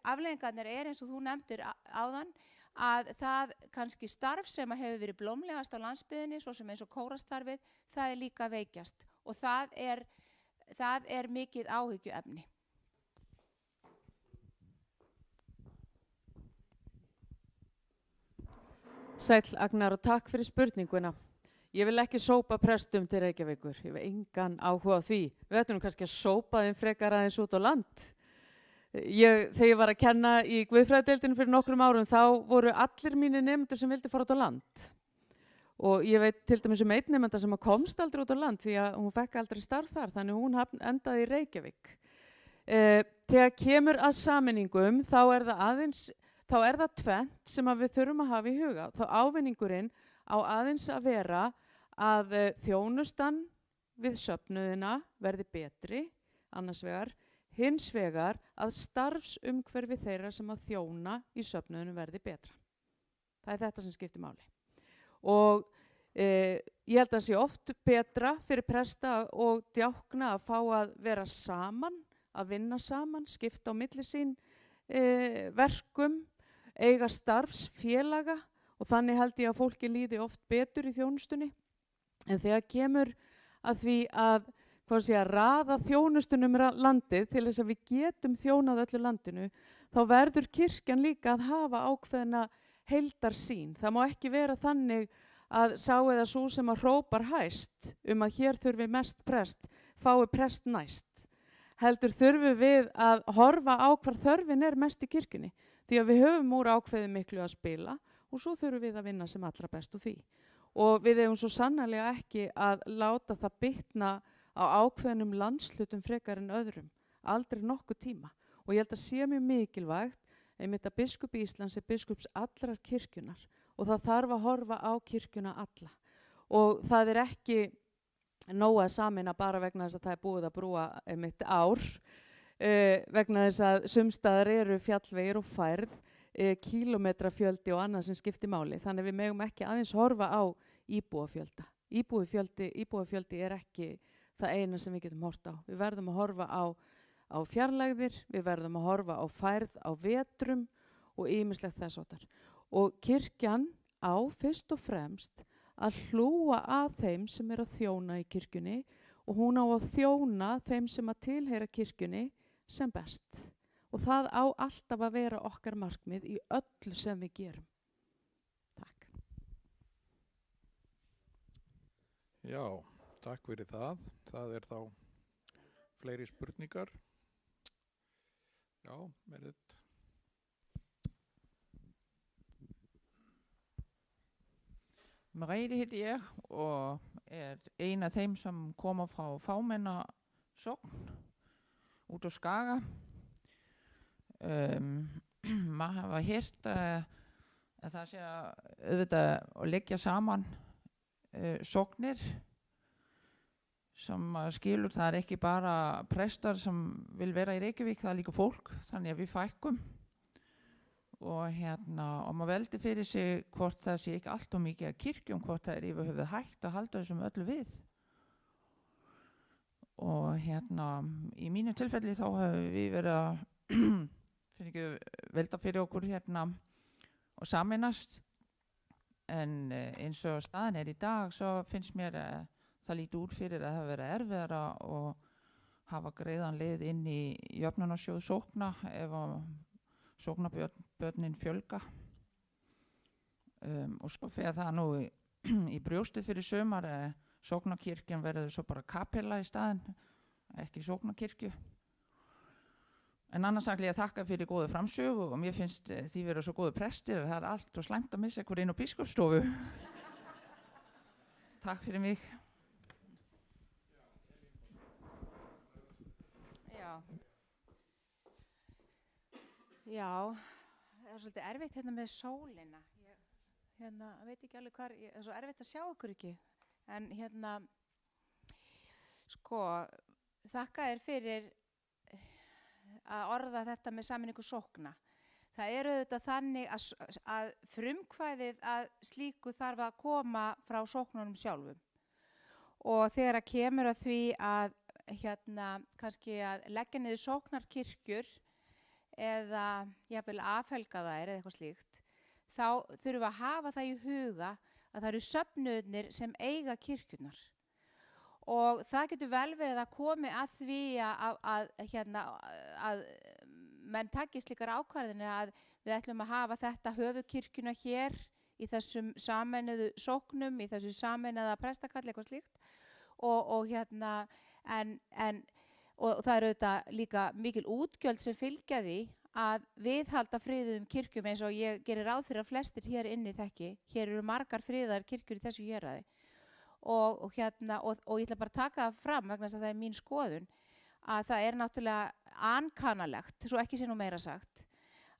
afleiðingarnir eins og þú nefndir áðan, að það kannski starf sem hefur verið blómlegast á landsbyggðinni, svo sem eins og kórastarfið, það er líka veikjast og það er mikið áhyggjuefni. Sæll Agnar og takk fyrir spurninguna. Ég vil ekki sópa prestum til Reykjavíkur, ég hef engan áhuga á því. Við ættum kannski að sópa þeim frekar aðeins út á land. Þegar ég var að kenna í Guðfræðideildinni fyrir nokkrum árum, þá voru allir mínir nemendur sem vildi fara út á land. Og ég veit til dæmis einn nemenda sem komst aldrei út á land því að hún fekk aldrei starf þar, þannig hún endaði í Reykjavík. Þegar kemur að sameiningum, þá er það tvennt sem við þurfum að hafa í huga. Þá ávinningurinn á aðeins að vera að þjónustan við söfnuðina verði betri, annars vegar, hins vegar að starfsumhverfi þeirra sem að þjóna í söfnuðinu verði betra. Það er þetta sem skiptir máli. Og ég held að það sé oft betra fyrir presta og djákna að fá að vera saman, að vinna saman, skipta á milli sín verkum, eiga starfsfélaga og þannig held ég að fólki líði oft betur í þjónustunni. En þegar kemur að því að raða þjónustunum landið til þess að við getum þjónað öllu landinu, þá verður kirkjan líka að hafa ákveðna heildarsýn. Það má ekki vera þannig að sá eða sú sem að hrópar hæst að hér þurfi mest prest, fái prest næst. Heldur þurfum við að horfa á hvar þörfin er mest í kirkjunni, því að við höfum úr ákveði miklu að spila og svo þurfum við að vinna sem allra best úr því. Og við eigum svo sannarlega ekki að láta það bitna á ákveðnum landshlutum frekar en öðrum, aldrei nokkuð tíma. Og ég held að sé mjög mikilvægt einmitt að biskup Íslands er biskups allrar kirkjunar og það þarf að horfa á kirkjuna alla. Og það er ekki nóg að sameina bara vegna þess að það er búið að brúa einmitt ár, vegna þess að sumstaðar eru fjallvegir og færð, kílómetrafjöldi og annað sem skiptir máli. Þannig við megum ekki aðeins horfa á íbúafjölda. Íbúafjöldi er ekki það eina sem við getum hort á. Við verðum að horfa á fjarlægðir, við verðum að horfa á færð, á vetrum og ýmislegt þess háttar. Og kirkjan á fyrst og fremst að hlúa að þeim sem er að þjóna í kirkjunni og hún á að þjóna þeim sem að tilheyra kirkjunni sem best. Og það á alltaf að vera okkar markmið í öllu sem við gerum. Takk. Já, takk fyrir það. Það er þá fleiri spurningar. Já, Merit. Merete hedder jeg, og er en af dem, som kommer fra Fagmænd og Sogn, Udo Skager. maður hafa hýrt að það sé að auðvitað að leggja saman sóknir sem maður skilur, það ekki bara prestar sem vil vera í Reykjavík, það líka fólk, þannig að við fækkum og og maður veldi fyrir sig hvort það sé ekki allt og mikið að kirkjum, hvort það yfir höfuð hægt að halda þessum öllu við. Og í mínu tilfelli þá hefur við verið að velta fyrir okkur og sameinast, en eins og staðan í dag svo finnst mér að það líti út fyrir að það vera erfiðara og hafa greiðan lið inn í jöfnunarsjóð sókna ef að sóknabörnin fjölga og svo fer það nú í brjóstið fyrir sumar sóknarkirkjan verður svo bara kapella í staðinn, ekki sóknarkirkju. En annars ætla ég að þakka fyrir góðu framsögu og mér finnst því vera svo góðu prestir að það allt og slæmt að missa ykkur inn á biskupsstofu. Takk fyrir mig. Já, það svolítið erfitt með sólina. Ég veit ekki alveg hvar, það svo erfitt að sjá okkur ekki. En sko, þakka þér fyrir að orða þetta með sameiningu sókna. Það auðvitað þannig að frumkvæðið að slíku þarf að koma frá sóknunum sjálfum. Og þegar að kemur að því að kannski að leggja niður sóknarkirkjur eða jafnvel afhelga þær eða eitthvað slíkt, þá þurfum við að hafa það í huga að það eru söfnuðirnir sem eiga kirkjurnar. Og það getur vel verið að komi að því að menn taki slíkar ákvarðanir að við ætlum að hafa þetta höfuðkirkjuna hér í þessum sameinuðu sóknum, í þessu sameinuða prestakalli eitthvað slíkt og það eru auðvitað líka mikil útgjöld sem fylgja því að viðhalda friðuðum kirkjum eins og ég gerir ráð fyrir að flestir hér inni þekki. Hér eru margar friðar kirkjur í þessu héraði. Og ég ætla bara að taka það fram vegna þess að það er mín skoðun að það er náttúrulega ankannalegt, svo ekki sé nú meira sagt,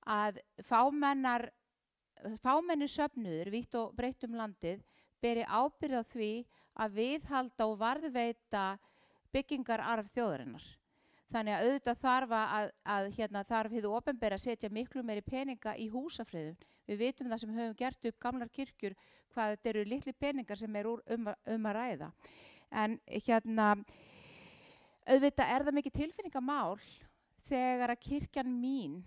að fámennu söfnuður vítt og breytt landið beri ábyrgð á því að viðhalda og varðveita byggingararf þjóðarinnar. Þannig að auðvitað þarf hið opinbera að setja miklu meiri peninga í húsafriðun. Við vitum það sem höfum gert upp gamlar kirkjur hvað þetta eru litli peningar sem að ræða. En auðvitað er það mikið tilfinningamál þegar að kirkjan mín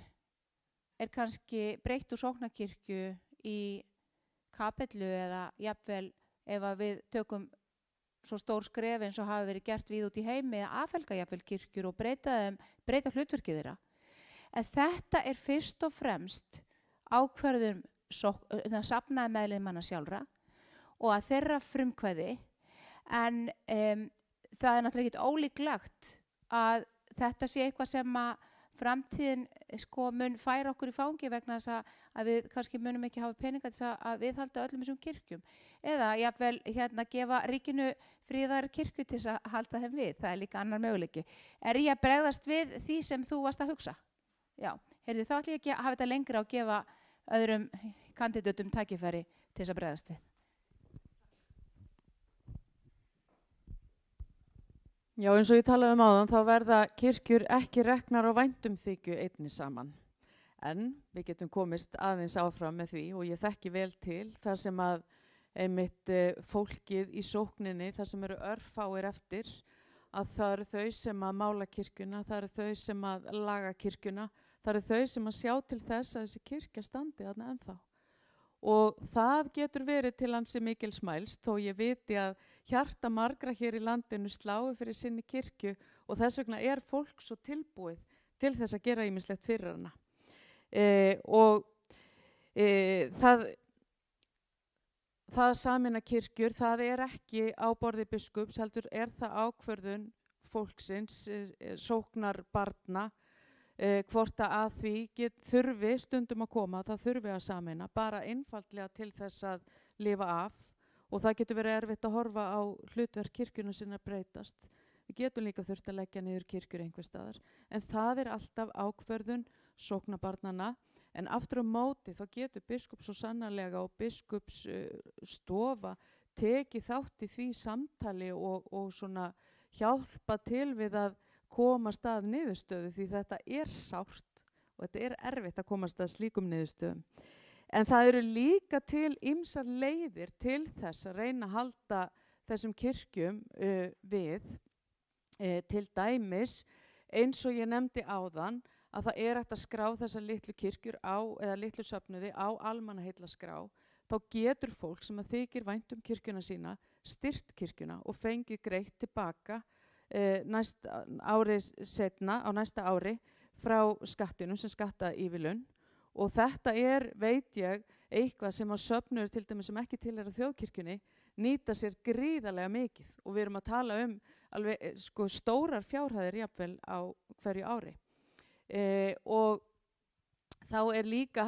er kannski breytt úr sóknarkirkju í kapellu eða jafnvel ef að við tökum svo stór skref eins og hafi verið gert við út í heimi að afhelga jafnvel kirkjur og breyta hlutverkið þeirra. En þetta er fyrst og fremst ákvörðun safnaði meðlimanna sjálfra og að þeirra frumkvæði en það er náttúrulega ekkert ólíklegt að þetta sé eitthvað sem að framtíðin mun færa okkur í fangi vegna þess að við kannski munum ekki hafa peninga til að viðhalda öllum þessum kirkjum eða jafnvel gefa ríkinu fríðar kirkju til að halda þeim við. Það er líka annar möguleiki. Er ég að bregðast við því sem þú varst að hugsa? Já, heyrðu, þá ætlum ég ekki að hafa þetta lengra og gefa öðrum kandidatum tækifæri til þess að bregðast við. Já, eins og ég talaði áðan, þá verða kirkjur ekki reknar á væntumþykju einni saman. En við getum komist aðeins áfram með því og ég þekki vel til þar sem að einmitt fólkið í sókninni, þar sem eru örfáir eftir, að það eru þau sem að mála kirkjuna, það eru þau sem að laga kirkjuna, það eru þau sem að sjá til þess að þessi kirkja standi þarna ennþá. Og það getur verið til ansi mikil smælst þó ég viti að hjarta margra hér í landinu slái fyrir sinni kirkju og þess vegna er fólk svo tilbúið til þess að gera ýmislegt fyrir hana. Það sameina kirkjur, það er ekki á borði biskups, heldur er það ákvörðun fólksins, sóknar barna, hvort að því þurfi stundum að koma, það þurfi að sameina, bara einfaldlega til þess að lifa af og það getur verið erfitt að horfa á hlutverk kirkjuna sinna breytast. Við getum líka þurft að leggja niður kirkjur einhvers staðar, en það er alltaf ákvörðun sóknabarnana, en aftur á móti þá getur biskup svo sannarlega og biskupsstofa tekið þátt í því samtali og svona hjálpa til við að komast að niðurstöðu, því þetta er sárt og þetta er erfitt að komast að slíkum niðurstöðum. En það eru líka til ýmsar leiðir til þess að reyna að halda þessum kirkjum við, til dæmis eins og ég nefndi áðan að það er hægt að skrá þessar litlu kirkjur á, eða litlu söfnuði á almannaheillaskrá. Þá getur fólk sem að þykir vænt um kirkjuna sína styrkt kirkjuna og fengið greitt tilbaka næsta ári frá skattinum sem skattaívilnun, og þetta er, veit ég, eitthvað sem að söfnuður til dæmis sem ekki tilheyra þjóðkirkjunni nýta sér gríðarlega mikið, og við erum að tala um alveg stórar fjárhæðir jafnvel á hverju ári. Og þá er líka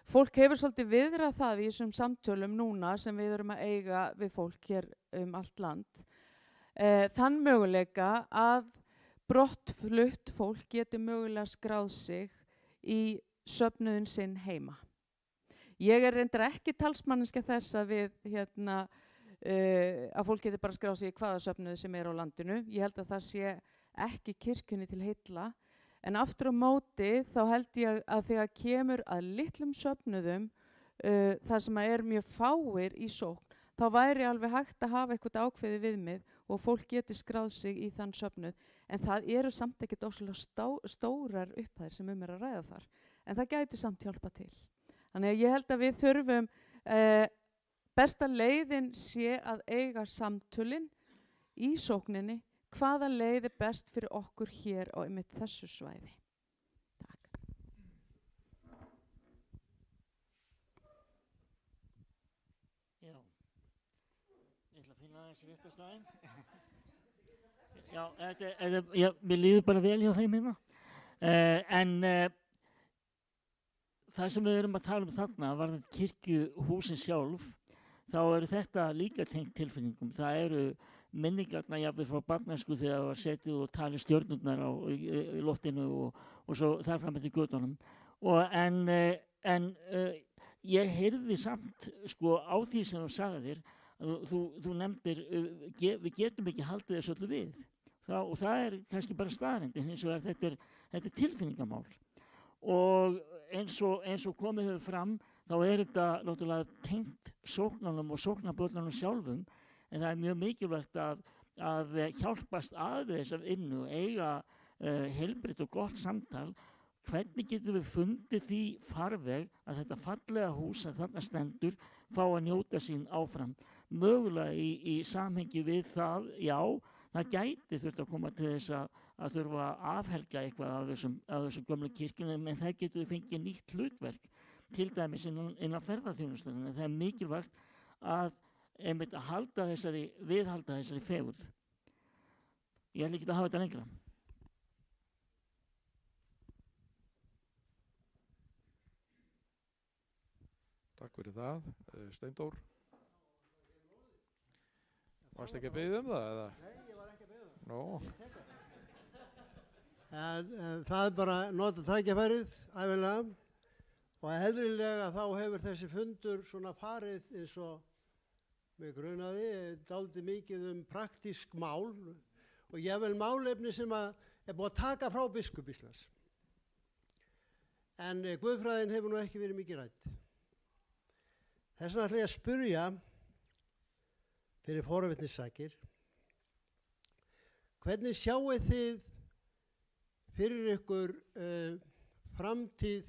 fólk hefur svolítið viðrað það í þessum samtölum núna sem við erum að eiga við fólk hér allt land, þann möguleika að brottflutt fólk geti mögulega skráð sig í söfnuðin sinn heima. Ég er reyndar ekki talsmanniska þess að við að fólk geti bara skráð sig í hvaða söfnuði sem er á landinu. Ég held að það sé ekki kirkjunni til heilla. En aftur á móti þá held ég að þegar kemur að litlum söfnuðum þar sem er mjög fáir í sókn, þá væri alveg hægt að hafa eitthvað ákveðið viðmið og fólk geti skráð sig í þann söfnuð. En það eru samt ekkert óslega stórar upphæðir sem er að ræða þar. En það gæti samt hjálpa til. Þannig að ég held að við þurfum, besta leiðin sé að eiga samtölin í sókninni, hvaða leið er best fyrir okkur hér á einmitt þessu svæði. Takk. Já, ég ætla að finna þessi rétta staðinn. Já, mér líður bara vel hjá þeim hérna. En það sem við erum að tala um þarna var þetta kirkjuhúsin sjálf, þá eru þetta líka tengt tilfinningum. Það eru minningarna jafnvel frá barnæsku þegar það var setið og talið stjörnurnar í loftinu og svo þar fram eftir götunum. En ég heyrði samt á því sem þú sagðir, þú nefndir, við getum ekki haldið þessu öllu við. Og það er kannski bara staðreyndin, hins vegar þetta er tilfinningamál. Og eins og komið hefur fram, þá er þetta náttúrulega tengt sóknunum og sóknarbörnunum sjálfum, en það er mjög mikilvægt að hjálpast að þessar innu og eiga heilbrigt og gott samtal. Hvernig getum við fundið því farveg að þetta fallega hús sem þarna stendur fá að njóta sín áfram? Mögulega í samhengi við það, já, það gæti þurft að koma til þess að þurfa að afhelga eitthvað af þessum gömlu kirkjunum, en það getur við fengið nýtt hlutverk, til dæmis innan ferðarþjónustunnar. Það er mikilvægt að einmitt að viðhalda þessari fegurð. Ég ætla ekki að hafa þetta lengra. Takk fyrir það. Steindór? Varst ekki að biðja það, eða? Nei, ég var ekki að biðja það. Nó. En það er bara nota tækifærið, æfilega, og eðlilega þá hefur þessi fundur svona farið eins og með grunaði, dálítið mikið praktísk mál og jafnvel málefni sem er búið að taka frá biskup Íslands. En guðfræðin hefur nú ekki verið mikið rædd. Þess vegna ætla ég að spyrja fyrir forvitnissakir, hvernig sjáið þið fyrir ykkur framtíð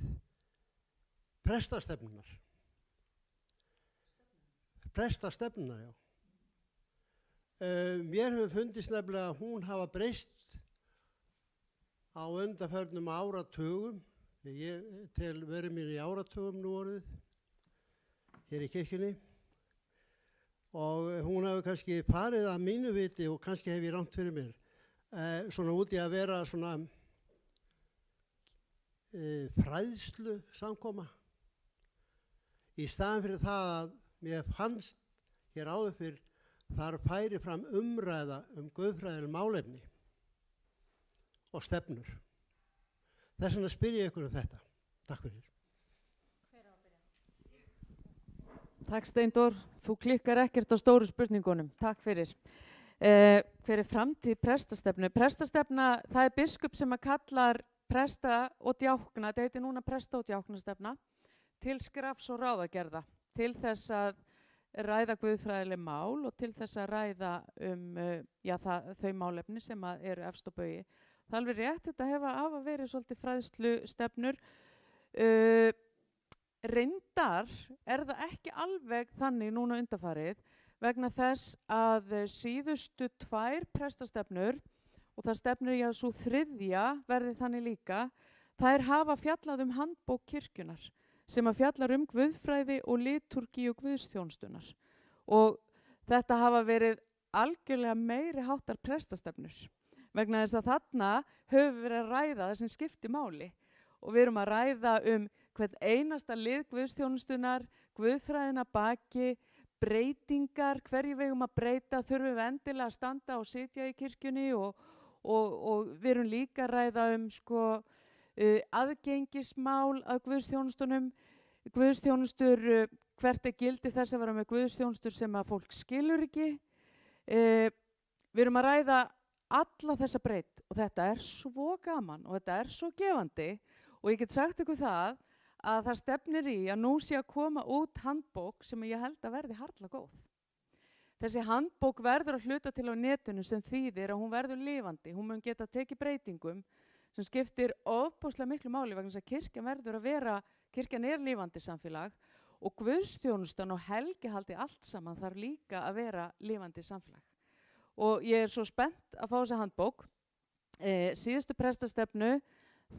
prestastefnunar? Prestastefnunar, já. Mér hefur fundist nefnilega að hún hafa breyst á undanförnum áratugum. Ég tel verið mér í áratugum nú orðið hér í kirkjunni. Og hún hefur kannski farið að mínu viti, og kannski hef ég rangt fyrir mér, svona út í að vera svona fræðslu samkoma. Í staðan fyrir það að mér fannst hér áður fyrr þar færi fram umræða guðfræðileg málefni og stefnur. Þess vegna spyr ég ykkur þetta. Takk fyrir. Takk Steindór, þú klikkar ekkert á stóru spurningunum, takk fyrir. Hver er framtíð prestastefnu? Prestastefna, það er biskup sem að kallar presta og djákna, þetta heitir núna presta og djáknastefna, til skrafs og ráðagerða, til þess að ræða guðfræðileg mál og til þess að ræða þau málefni sem eru efst á baugi. Það er alveg rétt, þetta hafa verið svolítið fræðslustefnur. Reyndar er það ekki alveg þannig núna undanfarið vegna þess að síðustu 2 prestastefnur, og það stefnir í að svo 3. verði þannig líka, þær hafa fjallað handbók kirkjunar sem að fjallar guðfræði og liturgíu guðsþjónustunar. Og þetta hafa verið algjörlega meiri háttar prestastefnur vegna þess að þarna höfum við verið að ræða það sem skiptir máli og við erum að ræða hvern einasta lið guðsþjónustunar, guðfræðina baki, breytingar, hverju við eigum að breyta, þurfum við endilega að standa og sitja í kirkjunni og við erum líka að ræða aðgengismál að guðsþjónustunum, guðsþjónustur, hvert er gildi þess að vera með guðsþjónustur sem að fólk skilur ekki. Við erum að ræða alla þessa breytt og þetta er svo gaman og þetta er svo gefandi og ég get sagt ykkur það að það stefnir í að nú sé að koma út handbók sem ég held að verði harla góð. Þessi handbók verður að hluta til á netinu sem þýðir að hún verður lifandi, hún mun geta tekið breytingum sem skiptir ofboðslega miklu máli vegna þess að kirkjan verður að vera, kirkjan er lifandi samfélag og guðsþjónustan og helgihaldi allt saman þarf líka að vera lifandi samfélag. Og ég er svo spennt að fá þessa handbók. Síðustu prestastefnu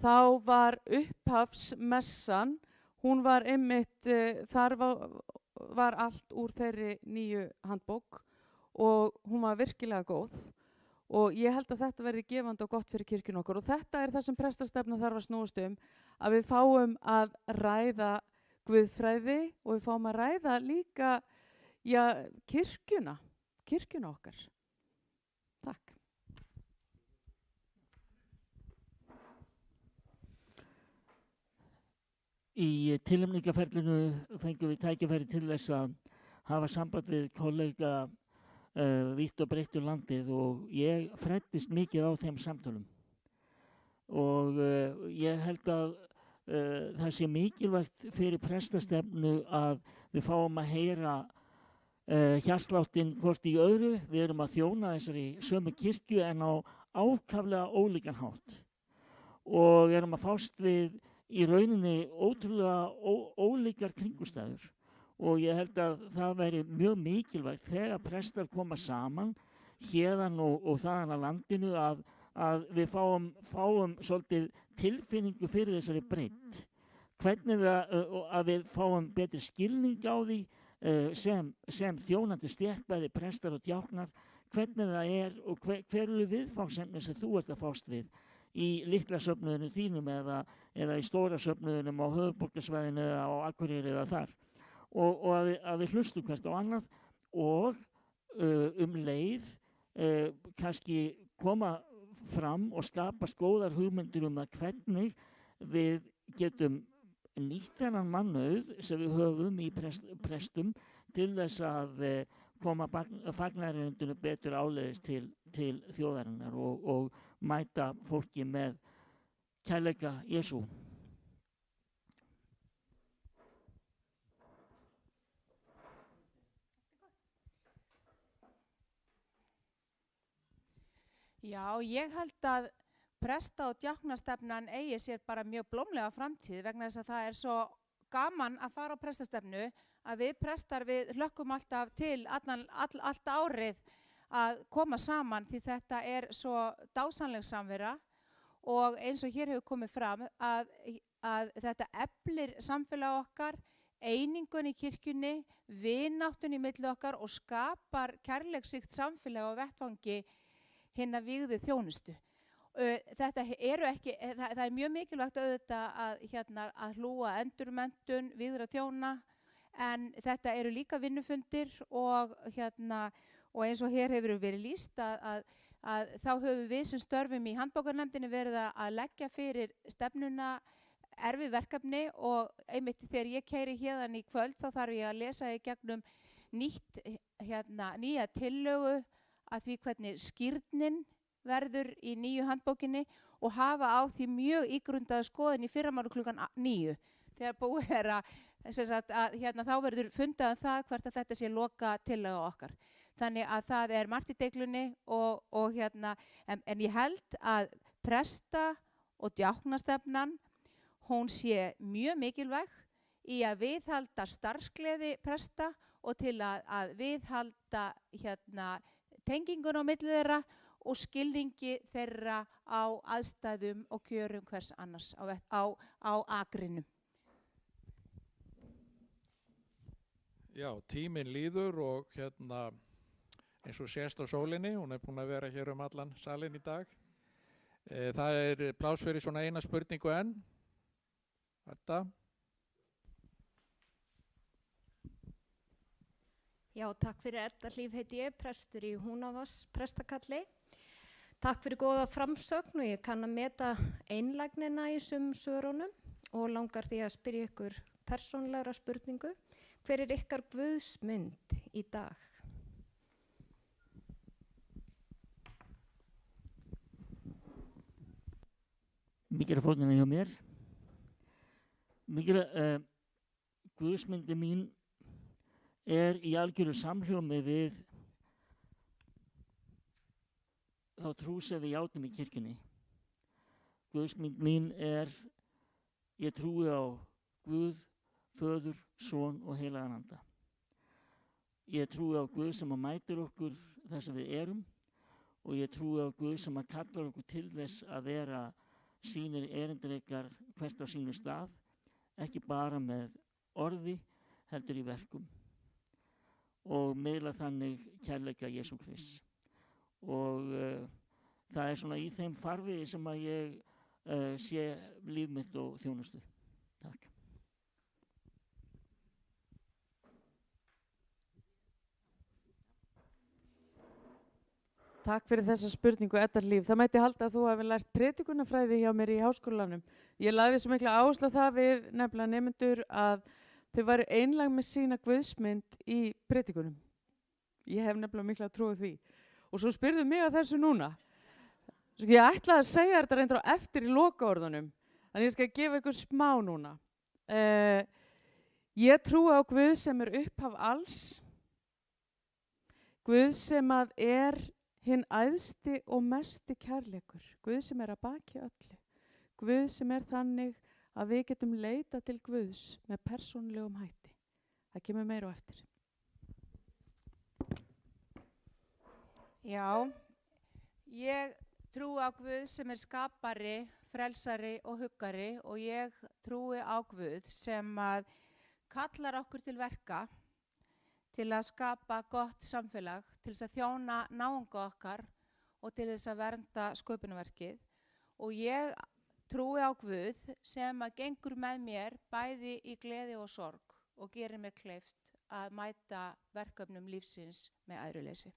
þá var upphafsmessan, hún var einmitt, þar var allt úr þeirri nýju handbók og hún var virkilega góð og ég held að þetta verði gefandi og gott fyrir kirkjun okkur og þetta er það sem prestastefna þarf að snúast að við fáum að ræða guðfræði og við fáum að ræða líka kirkjuna okkar. Takk. Í tilnefningaferlinu fengum við tækifæri til þess að hafa samband við kollega vítt og breitt um landið og ég fræddist mikið á þeim samtölum. Og ég held að það sé mikilvægt fyrir prestastefnu að við fáum að heyra hjartsláttinn hvort í öðru. Við erum að þjóna þessari sömu kirkju en á ákaflega ólíkan hátt og erum að fást við í rauninni ótrúlega ólíkar kringumstæður og ég held að það væri mjög mikilvægt þegar prestar koma saman héðan og þaðan að landinu að við fáum svolítið tilfinningu fyrir þessari breidd. Hvernig að við fáum betri skilning á því sem þjónandi stétt, bæði prestar og djáknar, hvernig það er og hver eru viðfangsefni sem þú ert að fást við í litla söfnuðinu þínum eða í stóra söfnuðinum á höfuðborgarsvæðinu eða á Akureyri eða þar og að við hlustum hvert á annað og leið kannski koma fram og skapast góðar hugmyndir að hvernig við getum nýtt þennan mannauð sem við höfum í prestum til þess að koma fagnaðarerindinu betur áleiðis til þjóðarinnar og mæta fólki með kærleika Jesú. Já, ég held að presta- og djáknastefnan eigi sér bara mjög blómlega framtíð vegna þess að það er svo gaman að fara á prestastefnu að við prestar við hlökkum alltaf til allt árið að koma saman því þetta er svo dásamleg samvera og eins og hér hefur komið fram að þetta eflir samfélag okkar, einingun í kirkjunni, vináttunni í milli okkar og skapar kærleiksríkt samfélag á vettvangi hinna vígðu þjónustu. Það er mjög mikilvægt auðvitað að hlúa endurmenntun vígðra þjóna en þetta eru líka vinnufundir og eins og hér hefur verið lýst að að þá höfum við sem störfum í handbókarnefndinni verið að leggja fyrir stefnuna erfið verkefni og einmitt þegar ég keyri hérðan í kvöld þá þarf ég að lesa í gegnum nýja tillögu að því hvernig skírnin verður í nýju handbókinni og hafa á því mjög ígrundaða skoðun í fyrramálið klukkan 9 þegar búið er að þá verður fundað það hvert að þetta sé loka tillögu okkar. Þannig að það er margt í deiglunni en ég held að presta og djáknastefnan hún sé mjög mikilvæg í að viðhalda starfsgleði presta og til að viðhalda tengingun á milli þeirra og skilningi þeirra á aðstæðum og kjörum hvers annars á akrinum. Já, tíminn líður og eins og sést á sólinni, hún er búin að vera hér allan salinn í dag. Það er pláss fyrir svona eina spurningu enn. Þetta. Já, takk fyrir Edda Hlíf heiti ég, prestur í Húnavass prestakalli. Takk fyrir góða framsögn og ég kann að meta einlægnina í sumum svörunum og langar því að spyrja ykkur persónlegra spurningu. Hver er ykkar guðsmynd í dag? Mikrofónina hjá mér. Guðsmyndi mín er í algjöru samhljómi við þá trú sem við játum í kirkjunni. Guðsmynd mín er, ég trúi á Guð, Föður, Son og heilagan anda. Ég trúi á Guð sem að mætir okkur þar sem við erum og ég trúi á Guð sem að kallar okkur til þess að vera sínir erindrekar hvert á sínu stað, ekki bara með orði, heldur í verkum og miðla þannig kærleika Jesú Krists. Og það er svona í þeim farvegi sem að ég sé líf mitt og þjónustu. Takk. Takk fyrir þessa spurningu, Edda Hlíf. Það mætti halda að þú hafi lært predikunarfræði hjá mér í háskólanum. Ég lagði svo mikla áherslu á það við nefnilega nemendur að þau væru einlæg með sína guðsmynd í predikunum. Ég hef nefnilega mikla trú á því. Og svo spyrðu mig að þessu núna. Ég ætlaði að segja þetta reyndar á eftir í lokaorðunum, þannig ég skal gefa ykkur smá núna. Ég trúi á Guð sem er upphaf alls, Guð sem að er hinn æðsti og mesti kærleikur, Guð sem er að baki öllu, Guð sem er þannig að við getum leita til Guðs með persónulegum hætti. Það kemur meira á eftir. Já, ég trúi á Guð sem er skapari, frelsari og huggari og ég trúi á Guð sem að kallar okkur til verka til að skapa gott samfélag, til þess að þjóna náunga okkar og til þess að vernda sköpunarverkið. Og ég trúi á Guð sem að gengur með mér bæði í gleði og sorg og gerir mér kleift að mæta verkefnum lífsins með æðruleysi.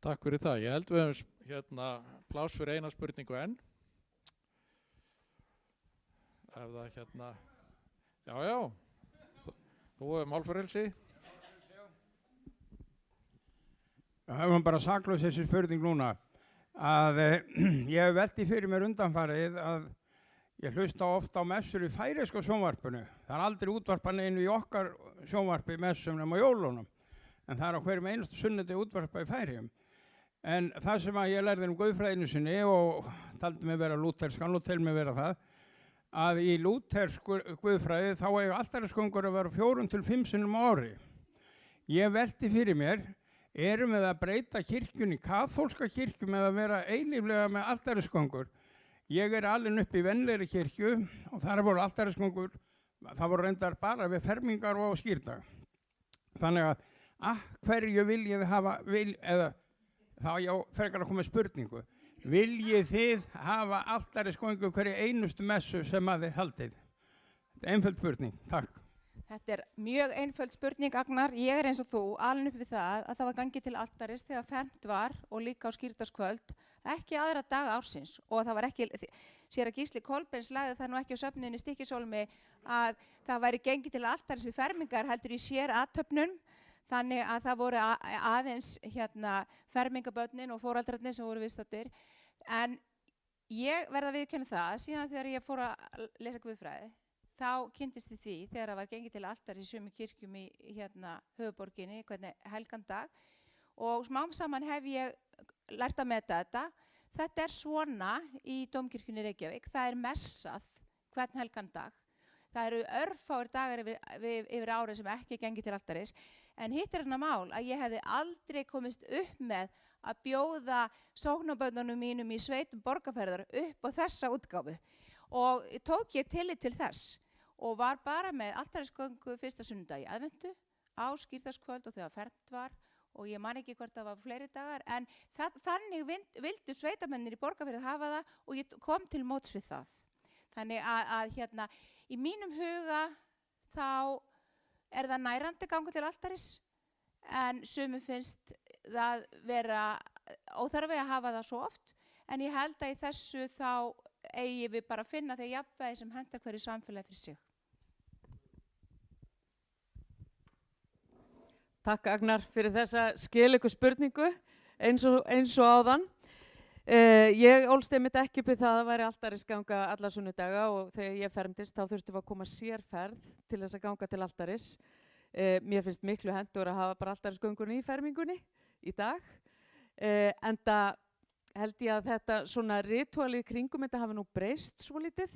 Takk fyrir það. Ég held við höfum pláss fyrir eina spurningu enn. Ef það já, þú hefur málfrelsi. Það er bara saklaus þessi spurning núna. Að ég hef velti fyrir mér undanfarið að ég hlusta ofta á messur í færeyska sjónvarpinu. Það er aldrei útvarpan einu í okkar sjónvarpi messum nema jólunum. En það er á hverjum einustu sunnundi útvarpa í Færeyjum. En það sem að ég lærði guðfræðinu sinni og taldi mig vera lútherskan og til mig vera það, að í lúthersku guðfræði þá hefur altarisgöngur að vera 4 til 5 sinnum á ári. Ég velti fyrir mér, erum við að breyta kirkjunni, kaþólska kirkju með að vera eilíflega með altarisgöngur. Ég er alin upp í venlegri kirkju og þar voru altarisgöngur, það voru reyndar bara við fermingar og skírdag. Þannig að hverju viljið hafa, eða þá já, frekar að koma spurningu. Viljið þið hafa altarisgöngu hverju einustu messu sem að þið haldið? Þetta er einföld spurning. Takk. Þetta er mjög einföld spurning, Agnar. Ég er eins og þú, alin upp við það að það var gangið til altaris þegar fermt var og líka á skírdarskvöld, ekki aðra daga ársins. Og það var ekki, séra Gísli Kolbeins lagði það nú ekki á söfnuðinni í Stykkishólmi að það væri gengið til altaris við fermingar heldur í sér aðtöfnun. Þannig að það voru aðeins fermingabörnin og foreldrarnir sem voru viðstaddir. En ég verð að viðurkenna það, síðan þegar ég fór að lesa guðfræði, þá kynntist því þegar það var gengið til altaris í sömu kirkjum í höfuðborginni, hvernig helgan dag. Og smám saman hef ég lært að meta þetta. Þetta er svona í Dómkirkjunni Reykjavík. Það er messað hvern helgan dag. Það eru örfáir dagar yfir árið sem ekki gengið til altaris. En hitt er hérna mál að ég hefði aldrei komist upp með að bjóða sóknarbörnunum mínum í sveitum Borgarfjarðar upp á þessa útgáfu. Og tók ég tillit til þess og var bara með altarisgöngu fyrsta sunnudag í aðventu, á skírdarskvöld og þegar fermt var, og ég man ekki hvort það var fleiri dagar, en þannig vildu sveitamennir í Borgarfjarðar hafa það og ég kom til móts við það. Þannig að í mínum huga þá er það nærandi gangur til altaris, en sumum finnst það vera óþarfi að hafa það svo oft, en ég held að í þessu þá eigi við bara að finna þegar jafnvægi sem hentar hverju samfélagi fyrir sig. Takk Agnar fyrir þessa skilegu spurningu eins og áðan. Ég ólst einmitt ekki upp við það að það væri altarisganga alla sunnudaga og þegar ég fermdist þá þurftum við að koma sérferð til þess að ganga til altaris. Mér finnst miklu hentur að hafa bara altarisgöngunni í fermingunni í dag. Enda held ég að þetta svona ritualið kringum þetta hafi nú breyst svolítið.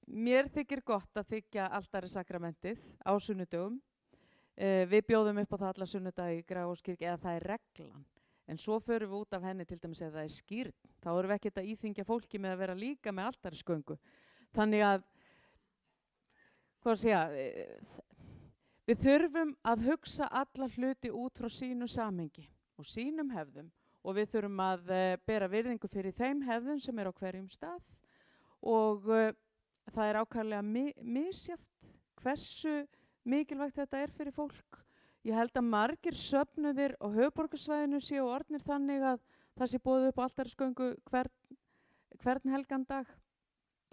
Mér þykir gott að þykja altarisakramentið á sunnudögum. Við bjóðum upp á það alla sunnudag í Grafarvogskirkju, eða það er reglan. En svo förum við út af henni til dæmis ef það er skírn. Þá erum við ekkert að íþyngja fólki með að vera líka með altarisgöngu. Þannig að, við þurfum að hugsa alla hluti út frá sínu samhengi og sínum hefðum og við þurfum að bera virðingu fyrir þeim hefðum sem er á hverjum stað og það er ákaflega misjafnt hversu mikilvægt þetta er fyrir fólk. Ég held að margir söfnuðir á höfuðborgarsvæðinu séu orðnir þannig að það sé boðið upp á altarisgöngu hvern helgan dag.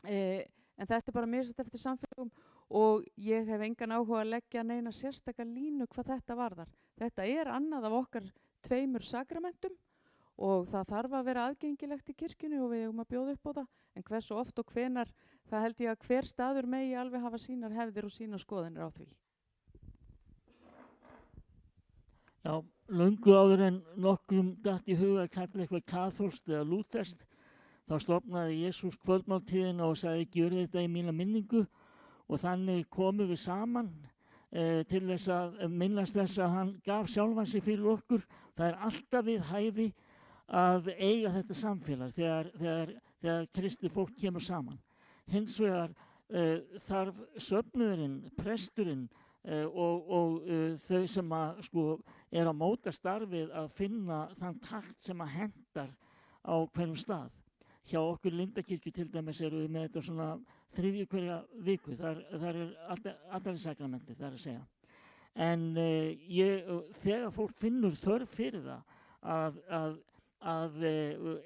En þetta er bara misjafnt eftir samfélagum og ég hef engan áhuga að leggja neina sérstaka línu hvað þetta varðar. Þetta er annað af okkar 2 sakramentum og það þarf að vera aðgengilegt í kirkjunni og við eigum að bjóða upp á það. En hversu oft og hvenar, það held ég að hver staður megi alveg hafa sínar hefðir og sínar skoðanir á því. Já, löngu áður en nokkrum datt í huga að kalla eitthvað kaþólskt eða lúterst, þá stofnaði Jesús kvöldmáltíðina og sagði gjörðu þetta í mína minningu og þannig komum við saman til þess að minnast þess að hann gaf sjálfan sig fyrir okkur. Það er alltaf við hæfi að eiga þetta samfélag þegar kristið fólk kemur saman. Hins vegar þarf söfnuðurinn, presturinn og þau sem er að móta starfið að finna þann takt sem að hendar á hverjum stað. Hjá okkur Lindakirkju til dæmis eru við með þetta svona 3. hverja viku, þar er altarissakramentið, það er að segja. En þegar fólk finnur þörf fyrir það að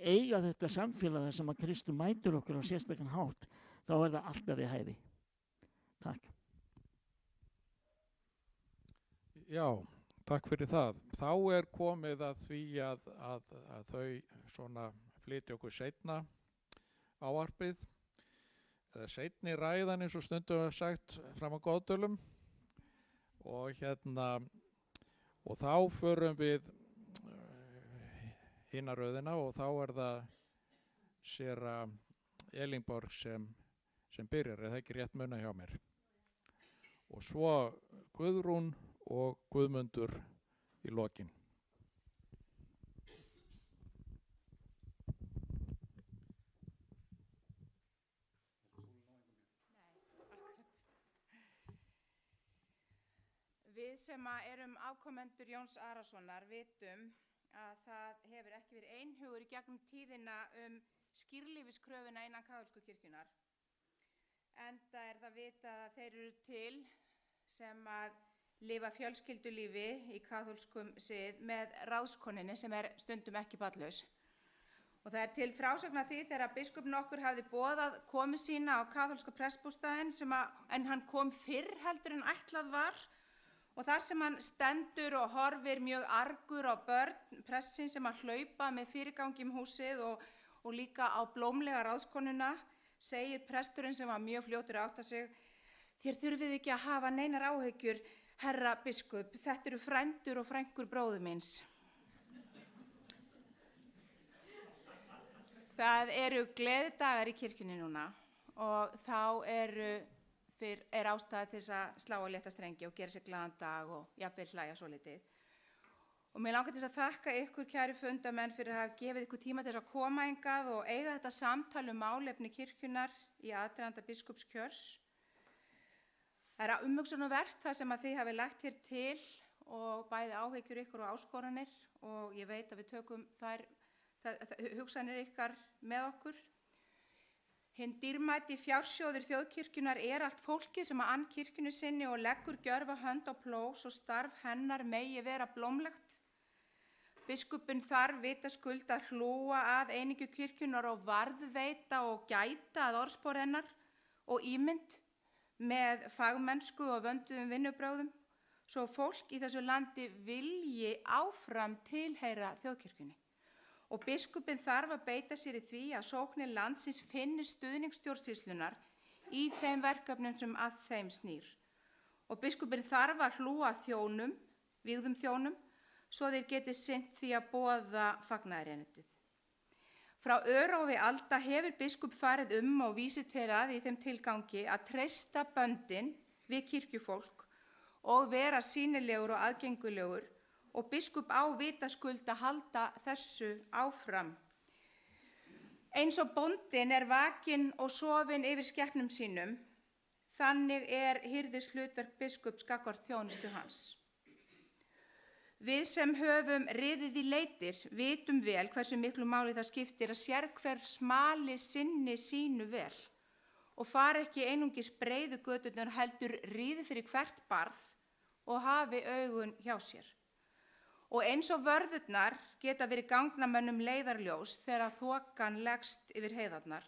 eiga þetta samfélag þar sem að Kristur mætur okkur á sérstakann hátt, þá er það alltaf við hæfi. Takk. Já, takk fyrir það. Þá er komið að því að þau svona flytja okkur seinna ávarpið, eða seinni ræðan eins og stundum er sagt fram á Goðdölum og og þá förum við hina röðina og þá er það séra Elínborg sem byrjar, er það ekki rétt muna hjá mér? Og svo Guðrún og Guðmundur í lokin. Við sem erum afkomendur Jóns Arasonar vitum að það hefur ekki verið einhugur í gegnum tíðina skýrlífiskröfuna innan kaþólsku kirkjunnar. enda er það vitað að þeir eru til sem að lifa fjölskyldulífi í kaþólskum sið með ráðskoninni sem er stundum ekki barnlaus. Og það er til frásögn af því þegar biskupinn okkur hafði boðað komu sína á kaþólska prestbústaðinn en hann kom fyrr heldur en ætlað var og þar sem hann stendur og horfir mjög argur á börn prestsins sem að hlaupa með fyrirgangi húsið og líka á blómlega ráðskonuna, segir presturinn sem var mjög fljótur að átta sig: þér þurfið ekki að hafa neinar áhyggjur, herra biskup, þetta eru frændur og frænkur bróður míns. Það eru gleðidagar í kirkjunni núna og þá er ástæða til þess að slá á létta strengi og gera sér glaðan dag og jafnvel hlæja svo litið. Og mér langar til þess að þakka ykkur, kæri fundamenn, fyrir að hafa gefið ykkur tíma til þess að koma hingað og eiga þetta samtal málefni kirkjunnar í aðdraganda biskupskjörs. Það er umhugsunarvert það sem að þið hafi lagt hér til og bæði áhyggjur ykkur og áskoranir og ég veit að við tökum þær hugsanir ykkar með okkur. Hinn dýrmæti fjársjóður þjóðkirkjunnar er allt fólkið sem að ann kirkjunni sinni og leggur gjörva hönd á plóg svo starf hennar megi vera blómlegt. Biskupinn þarf vitaskuld að hlúa að einingju kirkjunnar og varðveita og gæta að orðspor hennar og ímynd með fagmennsku og vönduðum vinnubrögðum svo fólk í þessu landi vilji áfram tilheyra þjóðkirkjunni. Og biskupinn þarf að beita sér í því að sóknir landsins finni stuðning stjórnsýslunnar í þeim verkefnum sem að þeim snýr. Og biskupinn þarf að hlúa þjónum, vígðum þjónum, svo þeir geti sinnt því að boða fagnaðarerindið. Frá örófi alda hefur biskup farið og vísiterað í þeim tilgangi að treysta böndin við kirkjufólk og vera sýnilegur og aðgengulegur og biskup á vitaskuld að halda þessu áfram. Eins og bóndinn er vakinn og sofinn yfir skepnum sínum, þannig er hirðishlutverk biskups gagnvart þjónustu hans. Við sem höfum riðið í leitir vitum vel hversu miklu máli það skiptir að sérhver smali sinni sínu vel og fari ekki einungis breiðu göturnar heldur ríði fyrir hvert barð og hafi augun hjá sér. Og eins og vörðurnar geta verið gangnamönnum leiðarljós þegar þokan leggst yfir heiðarnar,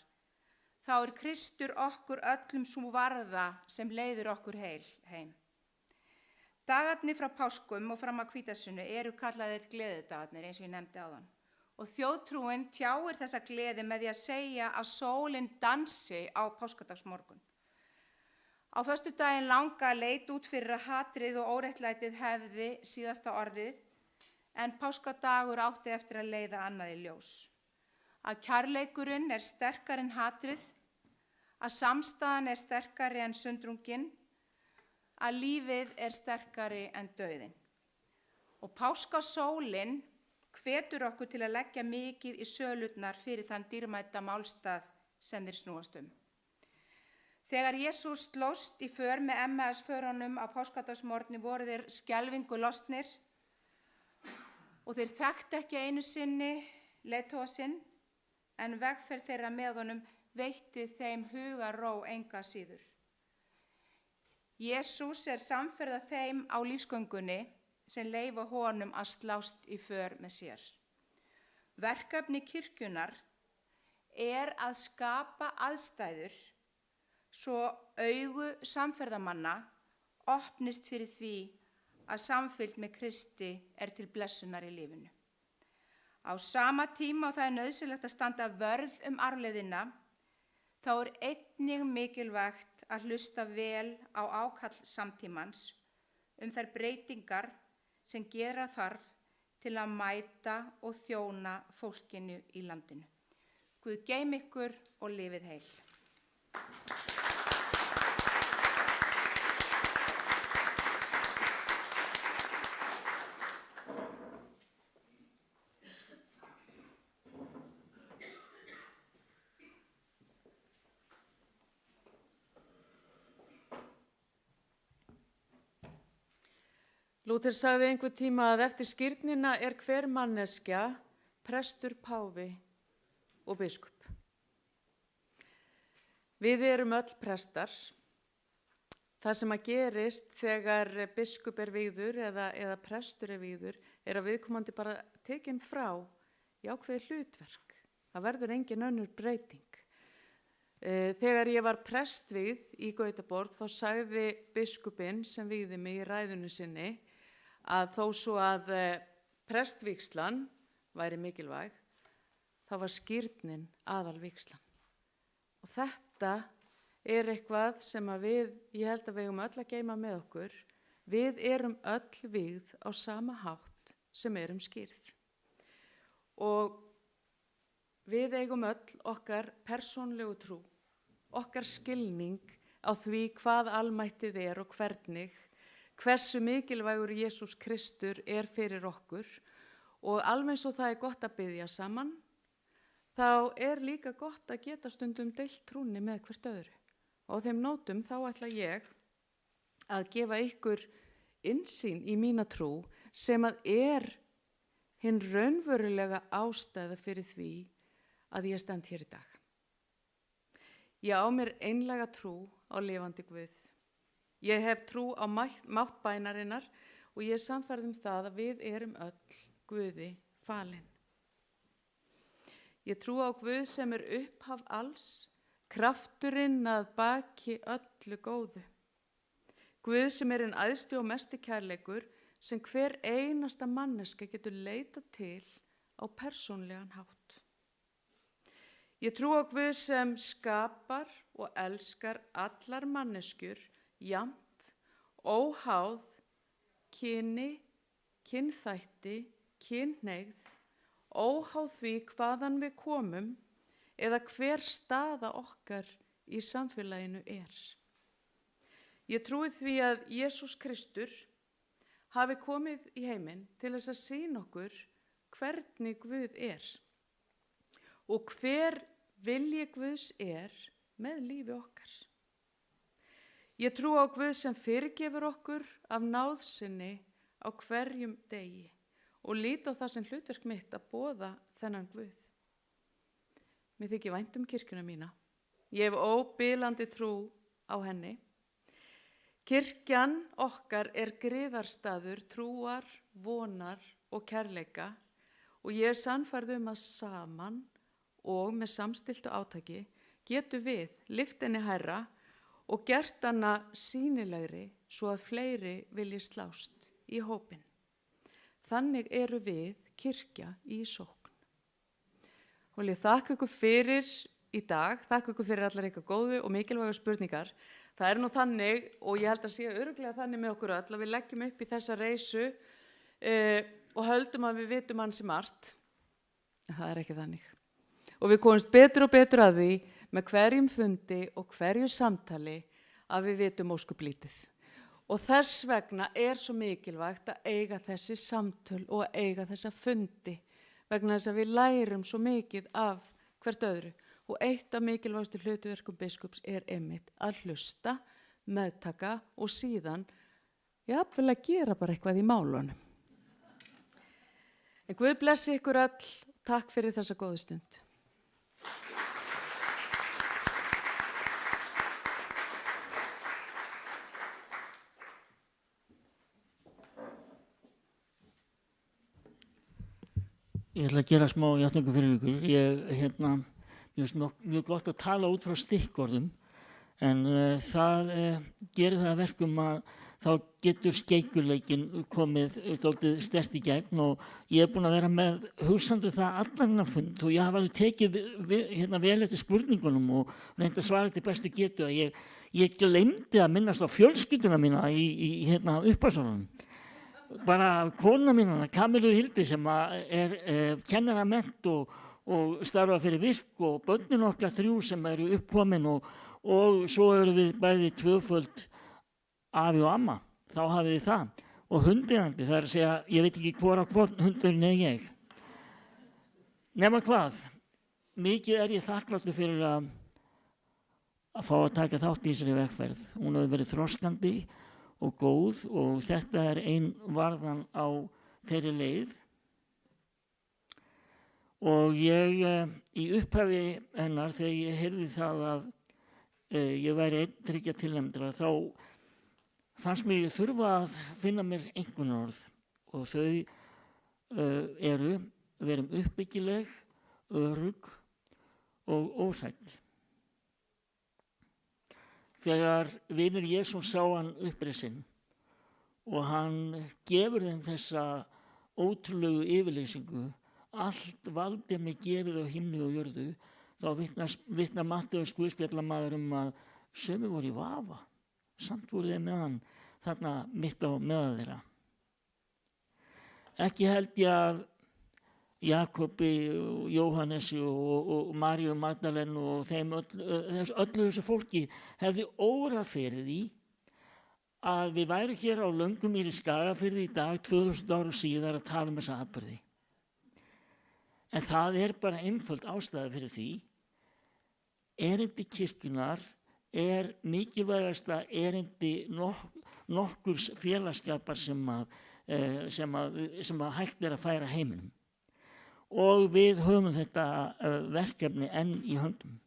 þá er Kristur okkur öllum sú varða sem leiðir okkur heim. Dagarnir frá páskum og fram að hvítasunnu eru kallaðir gleðidagarnir eins og ég nefndi áðan. Og þjóðtrúin tjáir þessa gleði með því að segja að sólin dansi á páskadagsmorgun. Á föstudaginn langa leit út fyrir að hatrið og óréttlætið hefði síðasta orðið, en páskadagur átti eftir að leiða annað í ljós. Að kærleikurinn er sterkari en hatrið, að samstæðan er sterkari en sundrungin, að lífið er sterkari en dauðinn. Og páskasólin hvetur okkur til að leggja mikið í sölurnar fyrir þann dýrmæta málstað sem þeir snúast Þegar Jesús slóst í för með Emmausförunum á páskadagsmorgni voru þeir skelfingu lostnir og þeir þekktu ekki einu sinni leiðtoga sinn, en vegferð þeirra með honum veitti þeim hugarró enga síður. Jesús er samferða þeim á lífsgöngunni sem leyfa honum að slást í för með sér. Verkefni kirkjunnar er að skapa aðstæður svo augu samferðamanna opnist fyrir því að samfylgd með Kristi er til blessunar í lífinu. Á sama tíma og það er nauðsynlegt að standa vörð arfleifðina, þá er einnig mikilvægt að hlusta vel á ákall samtímans þær breytingar sem gera þarf til að mæta og þjóna fólkinu í landinu. Guð geymi ykkur og lifið heil. Lúther sagði einhver tíma að eftir skírnina er hver manneskja, prestur, páfi og biskup. Við erum öll prestar. Það sem að gerist þegar biskup er vígður eða prestur er vígður er að viðkomandi bara tekinn frá í ákveðið hlutverk. Það verður engin önnur breyting. Þegar ég var prestvigð í Gautaborg þá sagði biskupinn sem vígði mig í ræðunni sinni að þó svo að prestvígslan væri mikilvæg, þá var skírnin aðalvígslan. Og þetta er eitthvað sem að ég held að við eigum öll að geyma með okkur. Við erum öll vígð á sama hátt sem erum skírð. Og við eigum öll okkar persónlegu trú, okkar skilning á því hvað almættið er og hversu mikilvægur Jesús Kristur er fyrir okkur. Og alveg eins og það er gott að biðja saman, þá er líka gott að geta stundum deilt trúnni með hvert öðru. Og á þeim nótum þá ætla ég að gefa ykkur innsýn í mína trú sem að er hinn raunverulega ástæða fyrir því að ég stend hér í dag. Ég á mér einlæga trú á lifandi Guð. Ég hef trú á mátt bænarinnar og ég er sannfærð það að við erum öll Guði falin. Ég trú á Guð sem er upphaf alls, krafturinn að baki öllu góðu. Guð sem er hinn æðsti og mesti kærleikur sem hver einasta manneska getur leitað til á persónlegan hátt. Ég trú á Guð sem skapar og elskar allar manneskjur jafnt, óháð, kyni, kynþætti, kynhneigð, óháð því hvaðan við komum eða hver staða okkar í samfélaginu er. Ég trúi því að Jesús Kristur hafi komið í heiminn til þess að sýna okkur hvernig Guð er og hver vilji Guðs er með lífi okkar. Ég trúi á Guð sem fyrirgefur okkur af náð sinni á hverjum degi og líti á það sem hlutverk mitt að boða þennan Guð. Mér þykir vænt kirkjuna mína. Ég hef óbilandi trú á henni. Kirkjan okkar er griðarstaður trúar, vonar og kærleika og ég er sannfærð að saman og með samstilltu átaki getum við lyft henni hærra og gert hana sýnilegri svo að fleiri vilji slást í hópinn. Þannig eru við kirkja í sókn. Og ég þakka ykkur fyrir í dag, þakka ykkur fyrir allar ykkar góðu og mikilvægu spurningar. Það er nú þannig, og ég held að sé örugglega þannig með okkur öll, að við leggjum upp í þessa reisu og höldum að við vitum ansi margt. En það er ekki þannig. Og við komumst betur og betur að því með hverjum fundi og hverju samtali að við vitum ósköp lítið. Og þess vegna er svo mikilvægt að eiga þessi samtöl og að eiga þessa fundi vegna þess að við lærum svo mikið af hvert öðru. Og eitt af mikilvægastu hlutverkum biskups er einmitt að hlusta, meðtaka og síðan jafnvel að gera bara eitthvað í málunum. En Guð blessi ykkur öll. Takk fyrir þessa góðu stund. Ég ætla að gera smá játningu fyrir ykkur. Ég finnst mjög gott að tala út frá stikkorðum en það gerir það að verkum að þá getur skeikuleikin komið dálítið sterkt í gegn og ég er búin að vera með hugsandi það allan að fund og ég hafa alveg tekið vel eftir spurningunum og reyndi að svara til bestu getu að ég gleymdi að minnast á fjölskylduna mína í upphafsorðunum. Bara kona mína, Kamilu Hildi sem er kennarament og starfa fyrir virk og börnin okkar 3 sem eru uppkomin og svo eru við bæði tvöföld afi og amma, þá hafið þið það og hundinandi, það er að segja, ég veit ekki hvor hundurinn er ég. Nema hvað, mikið er ég þakkláttur fyrir að fá að taka þátt í þessari vegferð. Hún hefur verið þroskandi og góð og þetta er ein varðan á þeirri leið. Og ég í upphafi hennar þegar ég heyrði það að ég væri einn 3 tilnefndra, þá fannst mér ég þurfa að finna mér einkunnarorð og þau eru verum uppbyggileg, örugg og óhrædd. Þegar vinur Jesús sá hann upprisinn og hann gefur þeim þessa ótrúlegu yfirlýsingu, allt vald er mér gefið á himni og jörðu, þá vitnar Matteus guðspjallamaður að sumir voru í vafa, samt voru þeir með hann þarna mitt á meðal þeirra. Ekki held ég að Jakobi og Jóhannesi og Maríu Magdalenu og þeim öllu þessu fólki hefði órað fyrir því að við værum hér á Löngumýri Skagafirði í dag 2000 árum síðar að tala þessa atburði. En það bara einföld ástæða fyrir því. Erindi kirkjunnar mikilvægasta erindi nokkurs félagsskapar sem að hægt að færa heiminum. Og við höfum þetta verkefni enn í höndum.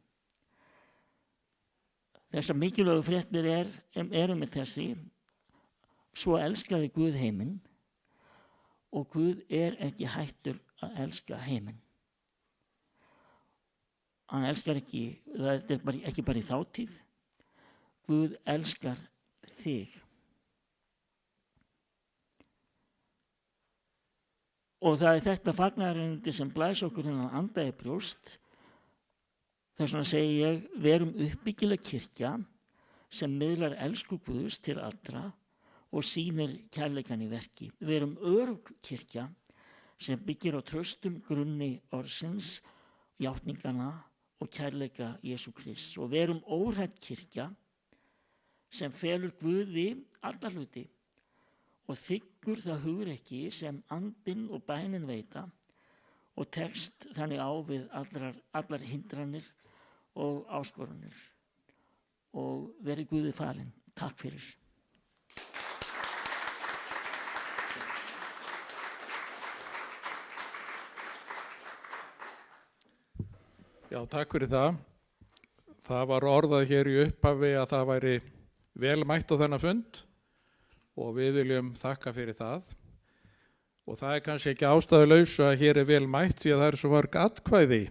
Þessar mikilvægu fréttir eru með þessi: svo elskaði Guð heiminn og Guð ekki hættur að elska heiminn. Hann elskar ekki, það ekki bara í þátíð, Guð elskar þig. Og það þetta fagnaðarerindi sem blæs okkur þennan anda í brjóst. Þess vegna segi ég, verum uppbyggileg kirkja sem miðlar elsku Guðs til allra og sýnir kærleikann í verki. Verum örugg kirkja sem byggir á traustum grunni orðsins, játningana og kærleika Jesú Krists. Og verum óhrædd kirkja sem felur Guði alla hluti og þiggur það hugrekki sem andinn og bænin veita og tekst þannig á við allar hindranir og áskorunir. Og veri Guði falinn. Takk fyrir. Já, takk fyrir það. Það var orðað hér í upphafi að það væri vel mætt á þennan fund og við viljum þakka fyrir það. Og það kannski ekki ástæðulaus að hér vel mætt því að það eru svo mörg atkvæði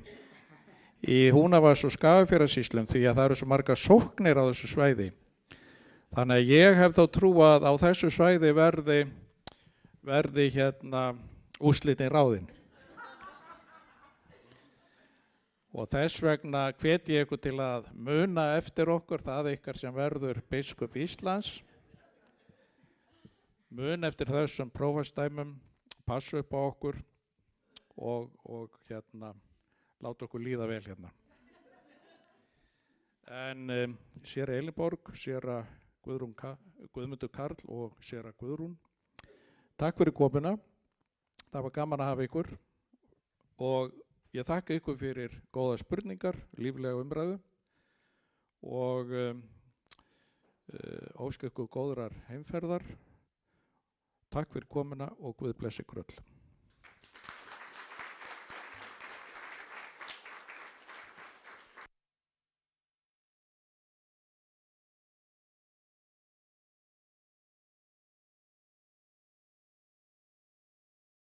í Húnavatns- og Skagafjarðarsýslum því að það eru svo margar sóknir á þessu svæði. Þannig að ég hef þá trúað á þessu svæði verði úrslitin ráðin. Og þess vegna hvet ég ykkur til að muna eftir okkur, það ykkar sem verður biskup Íslands. Mun eftir þessum prófastdæmum, passa upp á okkur og láta okkur líða vel hérna. En séra Elinborg, séra Guðmundur Karl og séra Guðrún, takk fyrir komuna. Það var gaman að hafa ykkur og ég þakka ykkur fyrir góða spurningar, líflega umræðu og óska ykkur góðrar heimferðar. Takk fyrir komuna og Guð blessi ykkur öll.